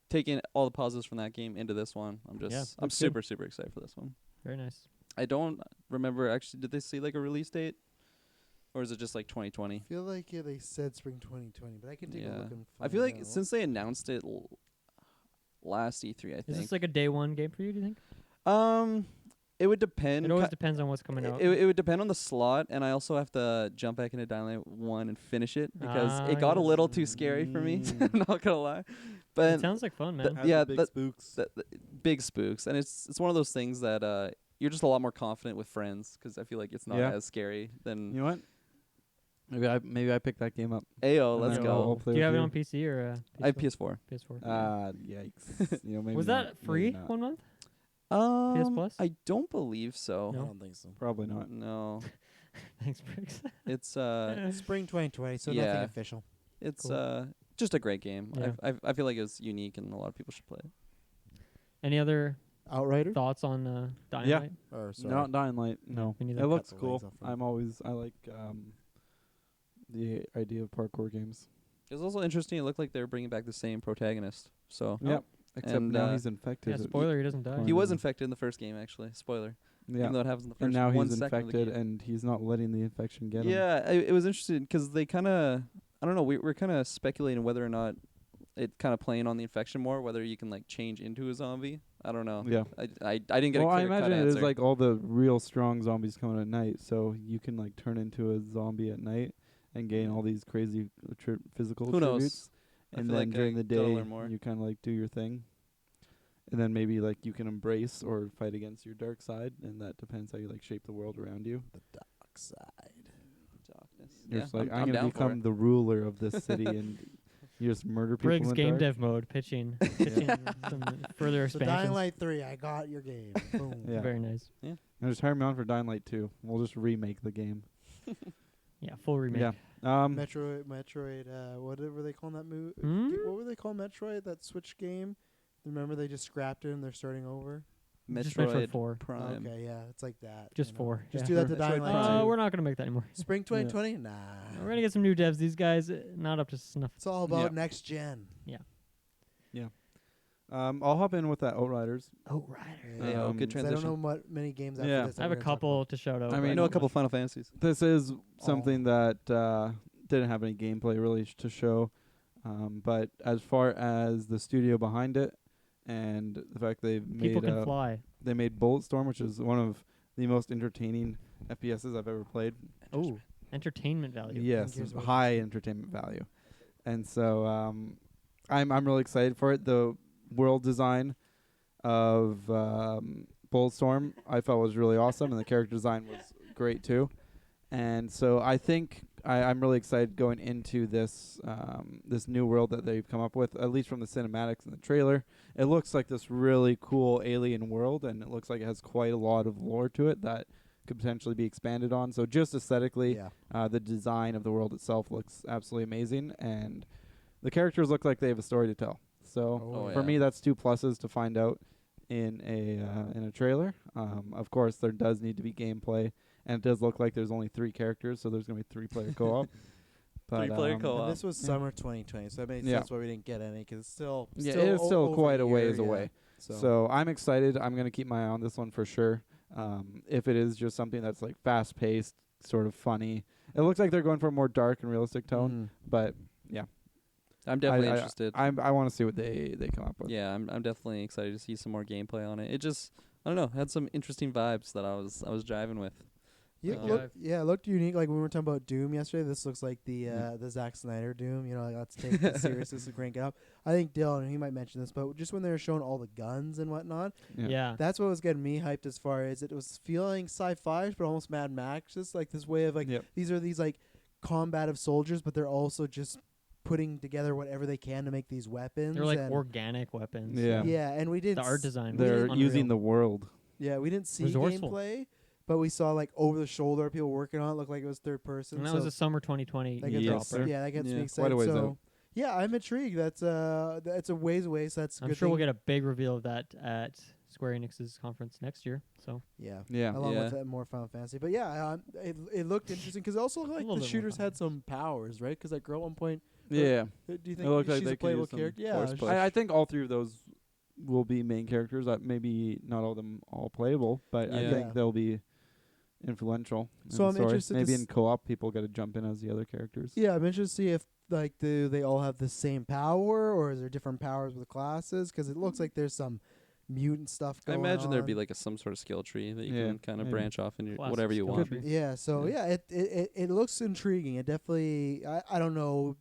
taking all the positives from that game into this one, I'm that's good. super excited for this one. Very nice. I don't remember actually. Did they say like a release date, or is it just like 2020? I feel like they said spring 2020, but I can take a Yeah. look and I find feel like out. since they announced it last E3, I Is think. this like a day one game for you? Do you think? It would depend. It always depends on what's coming out. It would depend on the slot, and I also have to jump back into Dying Light 1 and finish it because Ah, it got a yes. little too scary for me. I'm not gonna lie, but It sounds like fun, man. Has yeah, the big that- spooks. big spooks, and it's one of those things that you're just a lot more confident with friends because I feel like it's not Yeah. as scary than You know what? Maybe I pick that game up. Ayo. and Let's then Yeah, I'll go. play Do you with have it on PC or I have PS4. PS4? Yikes. You know, maybe Was not, that maybe free not. 1 month? Plus? I don't believe so. No. I don't think so. Probably not. No, Thanks, Briggs. it's Spring 2020, so Yeah. nothing official. it's Cool. just a great game. Yeah. I feel like it's unique and a lot of people should play it. Any other Outrider? thoughts on Dying Yeah. Light? Or sorry. Not Dying Light. No. Me neither. It looks Cut the cool. legs off from I like the idea of parkour games. It was also interesting. It looked like they were bringing back the same protagonist. So Yep. Except And, now he's Yeah, infected. spoiler, he doesn't die. he was infected in the first game, actually. Spoiler. Yeah. Even though it happens in the first And now 1 he's second of the infected, game. and he's not letting the infection get him. Yeah, it was interesting because they kind of, I don't know, we're kind of speculating whether or not it kind of playing on the infection more, whether you can like change into a zombie. I don't know. Yeah. I didn't get Well, a I clear cut imagine it is answer. like all the real strong zombies coming at night, so you can like turn into a zombie at night and gain all these crazy physical Who knows? attributes. I And feel then like during I the gotta day, learn more. you kind of like do your thing. And then maybe like you can embrace or fight against your dark side, and that depends how you like shape the world around you. The dark side. Darkness. You're Yeah, just like, I'm I'm gonna down for become it. the ruler of this city, and you just murder people. Briggs in the game dark. dev mode, pitching some further So Dying expansions. Light 3, I got your game. Boom. Yeah. Very nice. And just hire me on for Dying Light 2. We'll just remake the game. Yeah, full remake. Yeah. Metroid, whatever they call that movie. Hmm? What were they call Metroid? That Switch game? Remember they just scrapped it and they're starting over? Just Metroid Metroid 4. Prime. Okay, yeah, it's like that. Just you know. 4. Just yeah. do that to Metroid Dying Light Prime. 2. We're not gonna make that anymore. Spring 2020? Nah. We're gonna get some new devs. These guys not up to snuff. It's all about Yeah. next gen. I'll hop in with that Outriders. Oh, right. Yeah, Um, good 'Cause I don't transition. know what many games after Yeah. this. I have a that we're gonna talk couple to shout out. I but mean, I know a couple Final Fantasies. This is something that didn't have any gameplay really to show. But as far as the studio behind it and the fact they've people made can fly. they made Bulletstorm, which is one of the most entertaining FPSs I've ever played. Oh, entertainment value. Yes, Gears of War. high entertainment value. And so I'm really excited for it. The world design of Bulletstorm I felt was really awesome, and the character design was great too. And so I think I'm really excited going into this this new world that they've come up with, at least from the cinematics and the trailer. It looks like this really cool alien world, and it looks like it has quite a lot of lore to it that could potentially be expanded on. So just aesthetically, Yeah. the design of the world itself looks absolutely amazing, and the characters look like they have a story to tell. So Oh, for yeah. me, that's 2 pluses to find out in a trailer. Of course, there does need to be gameplay, and it does look like there's only 3 characters, so there's gonna be 3-player co-op. But, 3-player And co-op. this was Yeah. summer 2020, so that makes Yeah. sense why we didn't get any, because it's still Yeah, it is still over quite a year, ways yeah. away. So, So I'm excited. I'm gonna keep my eye on this one for sure. If it is just something that's like fast-paced, sort of funny, it looks like they're going for a more dark and realistic tone. Mhm. But yeah, I'm definitely I- interested. I want to see what they come up with. Yeah, I'm definitely excited to see some more gameplay on it. It just, I don't know, had some interesting vibes that I was driving with. Yeah, Uh, it looked unique. Like when we were talking about Doom yesterday, this looks like the Zack Snyder Doom. You know, like, let's take this seriously and crank it up. I think Dylan, he might mention this, but just when they were showing all the guns and whatnot, Yeah. that's what was getting me hyped as far as it was feeling sci-fi, but almost Mad Max. Just like this way of like Yep. these are these like combative soldiers, but they're also just putting together whatever they can to make these weapons. They're like and organic weapons. Yeah. yeah, and we didn't The art design. They're was using unreal. the world. Yeah, we didn't see Resourceful. gameplay, but we saw like over the shoulder people working on it. Looked like it was third person. And that so was a summer 2020 that gets Yes, dropper. sir. yeah, that gets Yeah, me quite excited. a ways So out. yeah, I'm intrigued. That's a ways away. So that's a I'm good sure we'll thing. get a big reveal of that at Square Enix's conference next year. So Yeah. Yeah. Along Yeah. with that more Final Fantasy, but yeah, it looked interesting because also like little the bit more shooters Final had some powers, right? Because that girl at one point, Yeah. do you It think looked like she's they a could playable use some character? Yeah, force she- push. I think all 3 of those will be main characters. Maybe not all of them all playable, but I Yeah. think they'll be influential. So in I'm the story. interested to Maybe s- in co-op, people got to jump in as the other characters. yeah, I'm interested to see if like do they all have the same power or is there different powers with classes? Because it looks like there's some mutant stuff I going imagine there'd be on. like some sort of skill tree that you Yeah, can kind of maybe. branch off into Classic whatever you skill want. tree. Yeah, so Yeah. it looks intriguing. It definitely I don't know.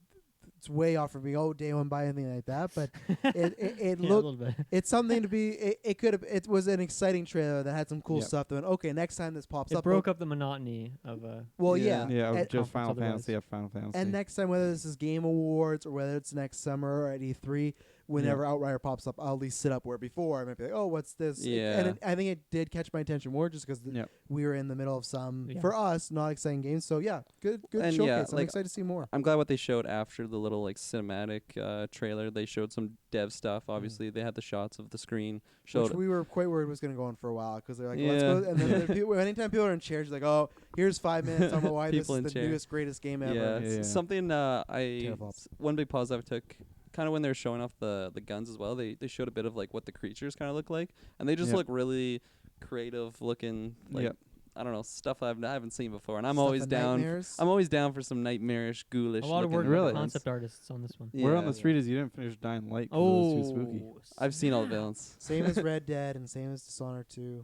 It's way off from me. Oh, day one buy anything like that, but it yeah, a looked little bit. it's something to be. It could have. It was an exciting trailer that had some cool Yep. stuff. That went, okay, next time this pops It up. broke up the monotony of Well, Yeah. yeah, Yeah, of and, just Final Conference Fantasy of Final Fantasy. and next time, whether this is Game Awards or whether it's next summer or at E3, whenever Outrider pops up, I'll at least sit up where before I might be like, oh, what's this? Yeah. And I think it did catch my attention more just because Yep. we were in the middle of some Yeah. for us not exciting games. So yeah, good And showcase. yeah, I'm like, excited to see more. I'm glad what they showed after the little like cinematic trailer. They showed some dev stuff. Obviously, they had the shots of the screen. Showed Which we were quite worried was going to go on for a while because they're like, let's Yeah. go. And then anytime people are in chairs, like, oh, here's 5 minutes on why this People is in the chairs. newest, greatest game ever. yeah, Yeah. something Teraflops. one big pause I took kind of when they were showing off the guns as well. They showed a bit of like what the creatures kind of look like, and they just Yep. look really creative looking. Like Yep. I don't know, stuff I haven't seen before, and I'm Stuff always and down. nightmares. I'm always down for some nightmarish, ghoulish. A lot of looking work Really? by the villains. concept artists on this one. Word on Yeah. the street is you didn't finish Dying Light 'cause it was too spooky. I've seen all the villains. Same as Red Dead and same as Dishonored 2.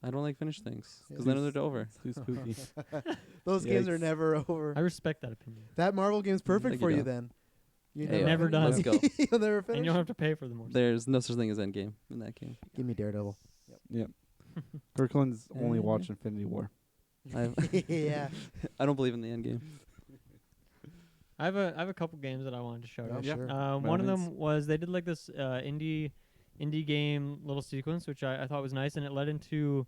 I don't like finished things because Yeah. then they're over. Too spooky. Those games are Yikes. never over. I respect that opinion. That Marvel game's perfect Thank for you, you Dom. then. You Hey, Never done. Let's go. You'll never finish. And you don't have to pay for the more. There's no such thing as endgame in that game. Give me Daredevil. Kirkland's only Yeah. watched Infinity War. Yeah. I don't believe in the endgame. I have a couple games that I wanted to shout Yeah, out. sure. By One of all means. them was they did like this indie game little sequence, which I thought was nice, and it led into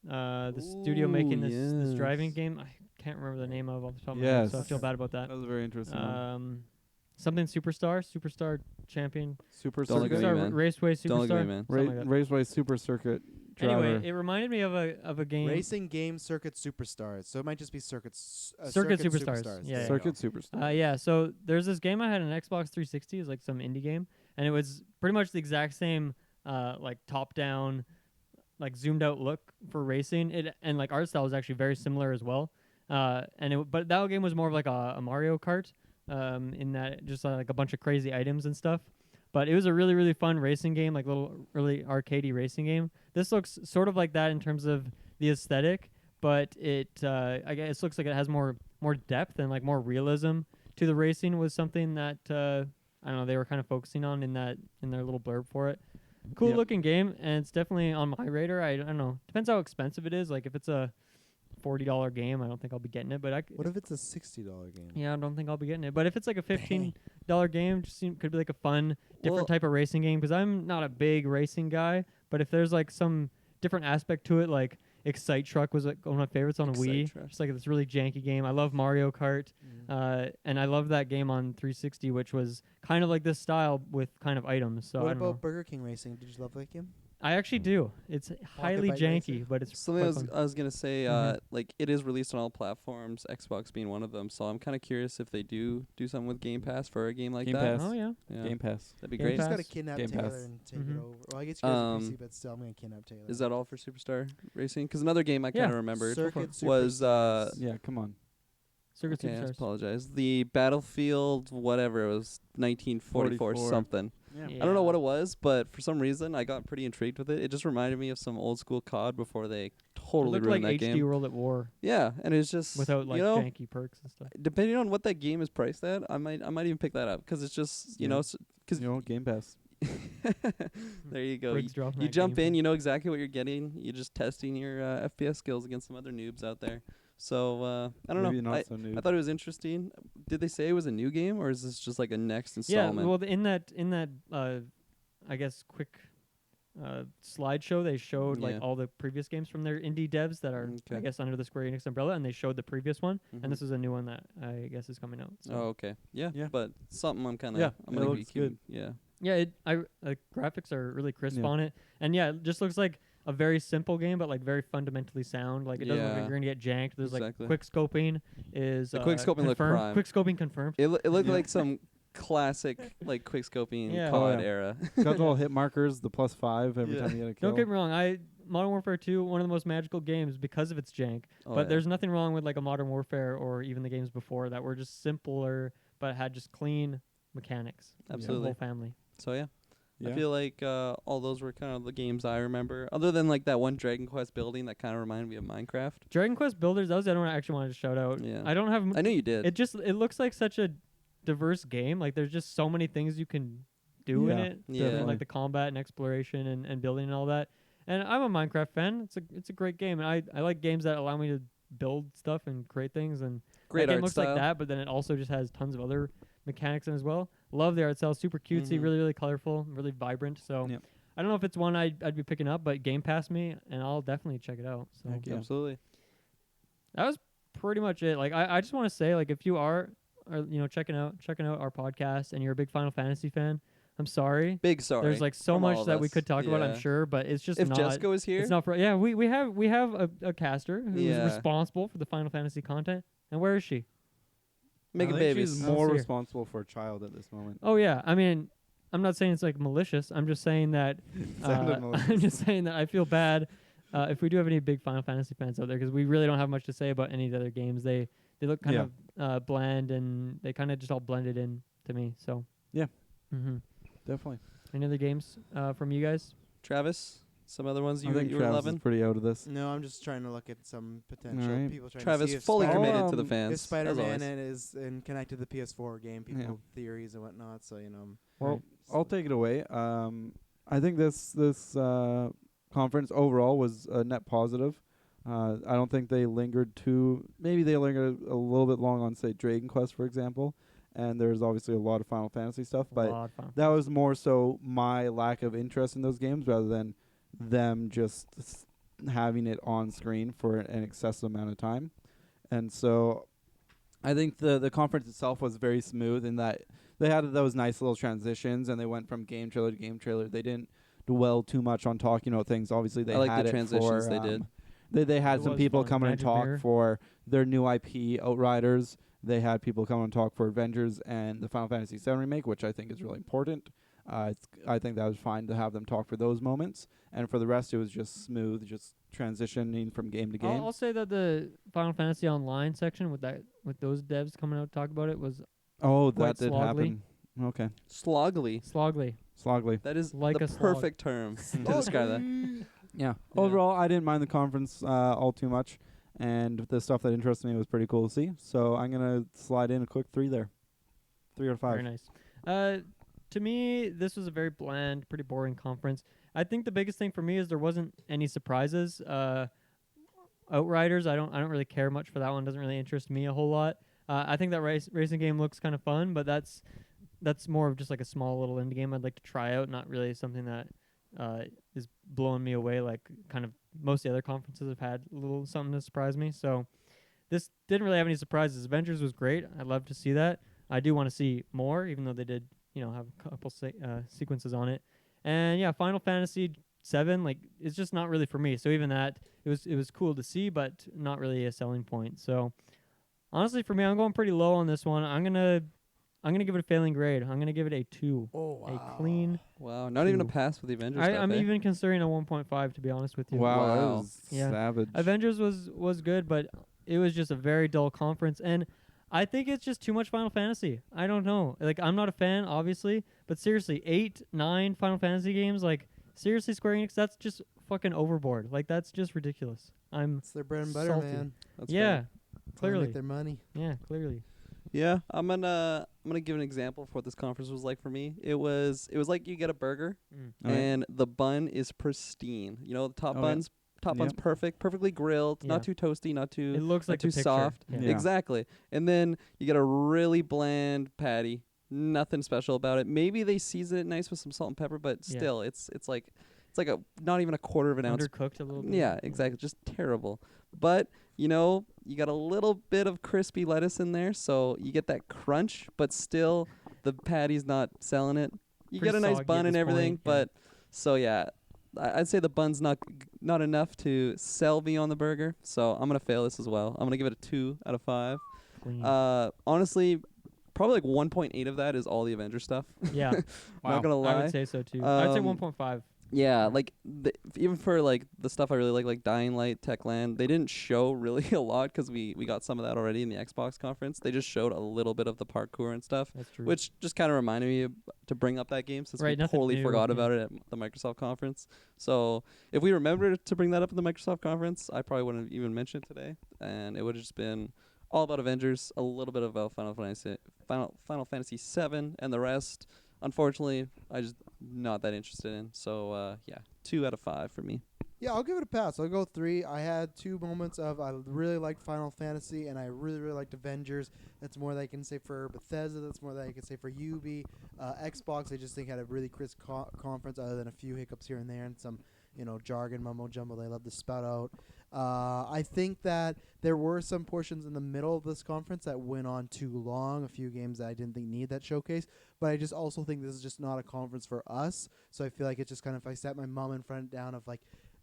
the studio making this driving yes. game. I can't remember the name of off the top of my head, so I Yes. feel bad about that. That was a very interesting one. Something Superstar Champion, Super Don't look at Circuit. me, Superstar man. Raceway Don't look at Superstar. me, man. something like that. Raceway Super Circuit Driver. Anyway, it reminded me of a game. Racing game Circuit Superstars. So it might just be Circuits. Circuit Superstars. Yeah, There you Circuit go. Superstar. Yeah, so there's this game I had on Xbox 360. It's like some indie game, and it was pretty much the exact same, like top-down, like zoomed-out look for racing. It and like art style was actually very similar as well. But that game was more of like a Mario Kart, in that just like a bunch of crazy items and stuff. But it was a really, really fun racing game, like little really arcadey racing game. This looks sort of like that in terms of the aesthetic, but I guess it looks like it has more depth and like more realism to the racing. Was something that I don't know, they were kind of focusing on in their little blurb for it. Cool Yep. looking game, and it's definitely on my radar. I don't know, depends how expensive it is. Like if it's a $40 game, I don't think I'll be getting it. But What if it's a $60 game? yeah, I don't think I'll be getting it. But if it's like a $15 game, could be like a fun, different Well- type of racing game. Because I'm not a big racing guy. But if there's like some different aspect to it, like Excite Truck was like one of my favorites on a Excite Wii. Truck. Just like this really janky game. I love Mario Kart, and I love that game on 360, which was kind of like this style with kind of items. So What I don't know. about Burger King Racing? Did you love that game? I actually do. It's highly Bite janky, Racer? but it's Something quite fun. I was gonna say, Mhm. like it is released on all platforms, Xbox being one of them. So I'm kind of curious if they do something with Game Pass for a game like Game that. Pass. Oh yeah. Yeah. Game Pass. That'd be Game great. You just Pass. gotta kidnap Game Taylor Pass. and take Mhm. it over. Well, I guess you guys are PC, Um, but still, I'm gonna kidnap Taylor. Is that all for Superstar Racing? Because another game I kind Yeah. of remembered Circuit was Superstars. Yeah, come on. Circuit okay, I Superstars. apologize. The Battlefield, whatever it was, 1944 44. something. Yeah. I don't know what it was, but for some reason I got pretty intrigued with it. It just reminded me of some old school COD before they It totally looked ruined like that HD game. World at War Yeah, and it's just without like you know, janky perks and stuff. depending on what that game is priced at, I might even pick that up because it's just you Yeah. know, You know, Game Pass. there you go. Briggs dropping You that jump Game in, Pass. you know exactly what you're getting. You're just testing your FPS skills against some other noobs out there. So I don't Maybe know. not so new. I thought it was interesting. Did they say it was a new game, or is this just like a next installment? Yeah, well, in that I guess quick slideshow, they showed like Yeah. all the previous games from their indie devs that are I Okay. guess under the Square Enix umbrella, and they showed the previous one, Mhm. and this is a new one that I guess is coming out. So. Oh, okay. Yeah. Yeah. But something I'm kind of. Yeah, I'm it gonna looks keep, good. Yeah. Yeah, graphics are really crisp Yeah. on it, and yeah, it just looks like a very simple game, but like very fundamentally sound. Like it doesn't look like Yeah. you're gonna get janked. There's Exactly. like quick scoping is The quick scoping looked confirmed. prime. Quick scoping confirmed. It looked Yeah. like some classic like quick scoping Yeah. COD Oh, yeah. era. Got the little hit markers, the +5 every Yeah. time you get a kill. Don't get me wrong. Modern Warfare 2, one of the most magical games because of its jank. Oh, But yeah. there's nothing wrong with like a Modern Warfare or even the games before that were just simpler but had just clean mechanics. for the Absolutely. whole family. So yeah. Yeah. I feel like all those were kind of the games I remember. Other than like that one Dragon Quest building that kind of reminded me of Minecraft. Dragon Quest Builders, that was the other one I actually wanted to shout out. Yeah. I don't have I knew you did. it looks like such a diverse game. Like there's just so many things you can do in Yeah, it. Yeah. Between, like the combat and exploration and building and all that. And I'm a Minecraft fan. It's a great game, and I like games that allow me to build stuff and create things. And Great that game art looks style. like that, but then it also just has tons of other mechanics in it as well. Love the art style, super cutesy, Mhm. really really colorful, really vibrant. So Yep. I don't know if it's one I'd be picking up, but Game Pass me, and I'll definitely check it out. So Heck yeah. Absolutely. that was pretty much it. Like I just want to say, like if you are checking out our podcast and you're a big Final Fantasy fan, I'm sorry. Big sorry. There's like so from all much of that we us. could talk about, I'm Yeah. sure, but it's just If not. Jessica was here, It's not for we have a caster who's Yeah. responsible for the Final Fantasy content, and where is she? making I think babies. she's I'll more see her. responsible for a child at this moment. Oh yeah, I mean, I'm not saying it's like malicious. I'm just saying that. Sounded malicious. I'm just saying that I feel bad if we do have any big Final Fantasy fans out there, because we really don't have much to say about any of the other games. They look kind of bland, and they kind of just all blended in to me. So Yeah. Mm-hmm. Definitely. Any other games from you guys? Travis, some other ones I you think were Travis loving. is pretty out of this. No, I'm just trying to look at some potential Alright. people trying to Travis see if fully Spider-Man- committed to the Um, fans. If as Spider-Man always. is connected to the PS4 game, people theories and whatnot. So Well, I'll take it away. I think this conference overall was a net positive. I don't think they lingered maybe they lingered a little bit long on, say, Dragon Quest, for example. And there's obviously a lot of Final Fantasy stuff, but Lot of Final that was more so my lack of interest in those games rather than them just having it on screen for an excessive amount of time. And so I think the conference itself was very smooth in that they had those nice little transitions, and they went from game trailer to game trailer. They didn't dwell too much on talking about things. Obviously, they I like had the it transitions for, they did. They had It some was people fun. coming and Magic talk Mirror. for their new IP, Outriders. They had people come and talk for Avengers and the Final Fantasy VII Remake, which I think is really important. I think that was fine to have them talk for those moments. And for the rest, it was just smooth, just transitioning from game to game. I'll say that the Final Fantasy Online section with those devs coming out to talk about it was Oh, quite that did slogly. happen. Okay. Slogly. slogly. Slogly. That is Like the a slog. perfect term to describe that. Yeah. Yeah. Overall, I didn't mind the conference all too much. And the stuff that interested me was pretty cool to see. So I'm going to slide in a quick 3 there. 3 out of 5. Very nice. To me, this was a very bland, pretty boring conference. I think the biggest thing for me is there wasn't any surprises. Outriders, I don't really care much for that one. Doesn't really interest me a whole lot. I think that racing game looks kind of fun, but that's more of just like a small little indie game I'd like to try out. Not really something that is blowing me away like kind of most of the other conferences have had a little something to surprise me. So this didn't really have any surprises. Avengers was great. I'd love to see that. I do want to see more, even though they did, have a couple sequences on it. And yeah, Final Fantasy VII, like, it's just not really for me. So even that, it was cool to see, but not really a selling point. So honestly, for me, I'm going pretty low on this one. I'm gonna give it a failing grade. I'm gonna give it a 2. Oh wow. A clean. Wow. Not even a Cool. pass with the Avengers I'm stuff, eh? even considering a 1.5 to be honest with you. Wow, that Wow. was Yeah. savage. Avengers was good, but it was just a very dull conference, and I think it's just too much Final Fantasy. I don't know. Like, I'm not a fan, obviously, but seriously, 8, 9 Final Fantasy games, like, seriously, Square Enix, that's just fucking overboard. Like, that's just ridiculous. It's their bread and butter, salty. man. That's Yeah, fair. That's how they clearly. make their money. Yeah, clearly. Yeah, I'm gonna give an example of what this conference was like for me. It was like you get a burger Mm. Alright. and the bun is pristine. You know, the top Oh, yeah. bun's top bun's Yep. perfectly grilled, Yeah. not too toasty, not too It looks not like too the picture. soft. Yeah. Exactly. And then you get a really bland patty. Nothing special about it. Maybe they season it nice with some salt and pepper, but Yeah. still, it's like a not even a quarter of an ounce. Undercooked a little bit. Yeah, exactly. Just terrible. But you got a little bit of crispy lettuce in there, so you get that crunch, but still the patty's not selling it. You Pretty get a nice soggy bun at and this everything, point, yeah. but so yeah, I'd say the bun's not enough to sell me on the burger. So I'm gonna fail this as well. I'm gonna give it a 2 out of 5. Clean. Honestly, probably like 1.8 of that is all the Avengers stuff. Yeah. Not gonna lie. I would say so too. I'd say Um, 1.5. Yeah, like even for like the stuff I really like Dying Light, Techland, they didn't show really a lot because we got some of that already in the Xbox conference. They just showed a little bit of the parkour and stuff, That's true. which just kind of reminded me to bring up that game since Right, we nothing totally new, forgot yeah. about it at the Microsoft conference. So if we remembered to bring that up at the Microsoft conference, I probably wouldn't have even mentioned it today, and it would have just been all about Avengers, a little bit about Final Fantasy 7, and the rest. Unfortunately, I just not that interested in. So yeah, 2 out of 5 for me. Yeah, I'll give it a pass. I'll go 3. I had 2 moments of I really liked Final Fantasy and I really liked Avengers. That's more than I can say for Bethesda. That's more than I can say for Ubi. Xbox, I just think had a really crisp conference, other than a few hiccups here and there and some jargon mumbo jumbo they love to spout out. I think that there were some portions in the middle of this conference that went on too long. A few games that I didn't think need that showcase. But I just also think this is just not a conference for us. So I feel like it's just kind of, if I sat my mom in front down of like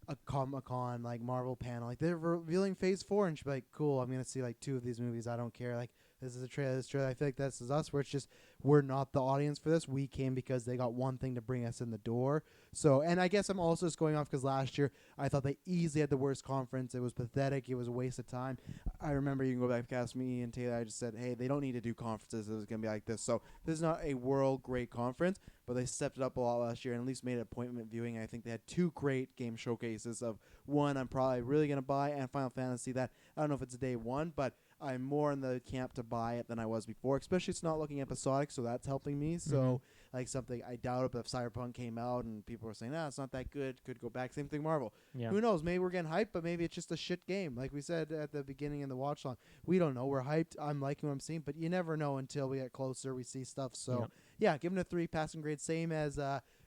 a Comic-Con like Marvel panel, like they're revealing Phase 4, and she'd be like, cool, I'm gonna see like 2 of these movies, I don't care, like this is a trailer, I feel like this is us, where it's just we're not the audience for this. We came because they got one thing to bring us in the door. So, and I guess I'm also just going off because last year I thought they easily had the worst conference. It was pathetic. It was a waste of time. I remember, you can go back past me and Taylor, I just said, hey, they don't need to do conferences. It was going to be like this. So this is not a world great conference, but they stepped it up a lot last year and at least made it appointment viewing. I think they had 2 great game showcases of one I'm probably really going to buy, and Final Fantasy that I don't know if it's day 1, but I'm more in the camp to buy it than I was before, especially it's not looking episodic, so that's helping me. So like something I doubt it, but if Cyberpunk came out and people were saying, it's not that good, could go back. Same thing Marvel. Yeah. Who knows? Maybe we're getting hyped, but maybe it's just a shit game. Like we said at the beginning in the watch long, we don't know. We're hyped. I'm liking what I'm seeing, but you never know until we get closer, we see stuff. So yeah, give it a 3 passing grade, same as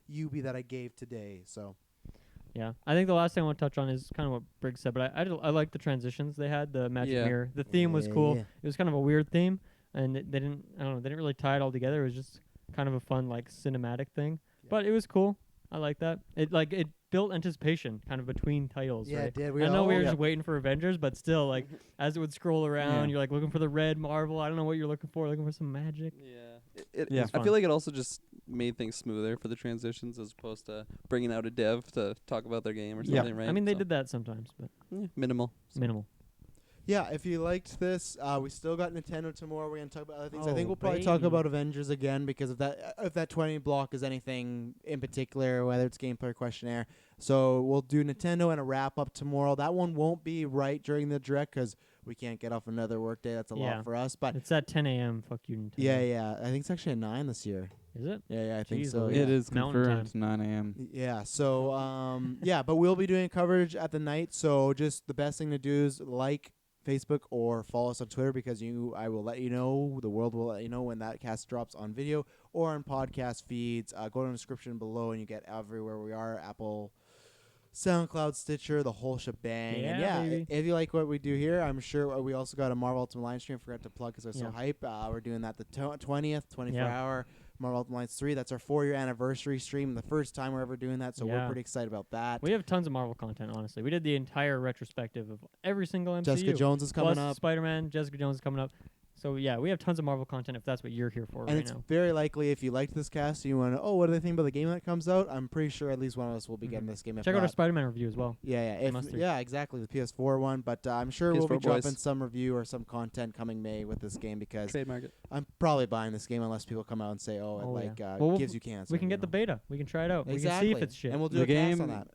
Ubi that I gave today. So Yeah, I think the last thing I want to touch on is kind of what Briggs said, but I like the transitions they had. The magic mirror, the theme was cool. Yeah. It was kind of a weird theme, and they didn't really tie it all together. It was just kind of a fun like cinematic thing, but it was cool. I like that. It built anticipation kind of between titles. Yeah, right? it did. We I know all- we were yeah. just waiting for Avengers, but still, like as it would scroll around, Yeah. you're like looking for the red Marvel. I don't know what you're looking for some magic. Yeah. Yeah. I feel like it also just made things smoother for the transitions as opposed to bringing out a dev to talk about their game or Yeah. something, right? I mean, they So, did that sometimes, but minimal. minimal. Yeah, if you liked this, we still got Nintendo tomorrow. We're gonna talk about other things. I think Oh, we'll probably talk baby. about Avengers again because if that 20 block is anything in particular, whether it's gameplay or questionnaire. So we'll do Nintendo and a wrap up tomorrow. That one won't be right during the direct because we can't get off another work day. That's a Yeah. lot for us. But It's at 10 a.m. Fuck you, Nintendo. yeah, I think it's actually at 9 this year. Is it? Yeah, I think Jeez so. Louise. Yeah. It is Mountain confirmed 9 a.m. Yeah, so yeah, but we'll be doing coverage at the night. So just the best thing to do is like Facebook or follow us on Twitter because I will let you know, the world will let you know when that cast drops on video or on podcast feeds. Go to the description below and you get everywhere we are, Apple, SoundCloud, Stitcher, the whole shebang. And Yeah, baby. if you like what we do here, I'm sure we also got a Marvel Ultimate line stream. Forgot to plug because we're so Yeah. hype. We're doing that the 20th, 24 Yeah. hour Marvel Ultimate Alliance 3. That's our 4-year anniversary stream, the first time we're ever doing that, so we're Yeah. pretty excited about that. We have tons of Marvel content, honestly. We did the entire retrospective of every single MCU. Jessica Jones is coming plus up. Spider-Man, Jessica Jones is coming up. So yeah, we have tons of Marvel content if that's what you're here for And right it's now. very likely if you liked this cast, you want to, what do they think about the game that comes out? I'm pretty sure at least one of us will be getting Mhm. this game. If Check out our not- Spider-Man review as well. yeah, Must do. yeah, exactly, the PS4 one. But I'm sure we'll be PS4 boys. dropping some review or some content coming May with this game because Trademark it. I'm probably buying this game unless people come out and say, Oh, it yeah. Well, gives you cancer. We can you get the know? beta. We can try it out. Exactly. We can see if it's shit. And we'll do The a cast game on that.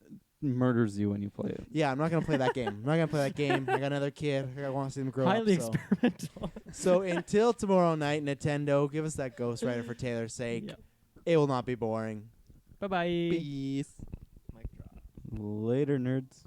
murders you when you play it. Yeah, I'm not gonna play that game. I'm not gonna play that game. I got another kid. I want to see them grow Highly up. So. experimental. So until tomorrow night, Nintendo, give us that Ghost Rider for Taylor's sake. Yep. It will not be boring. Bye-bye. Peace. Mic drop. Later, nerds.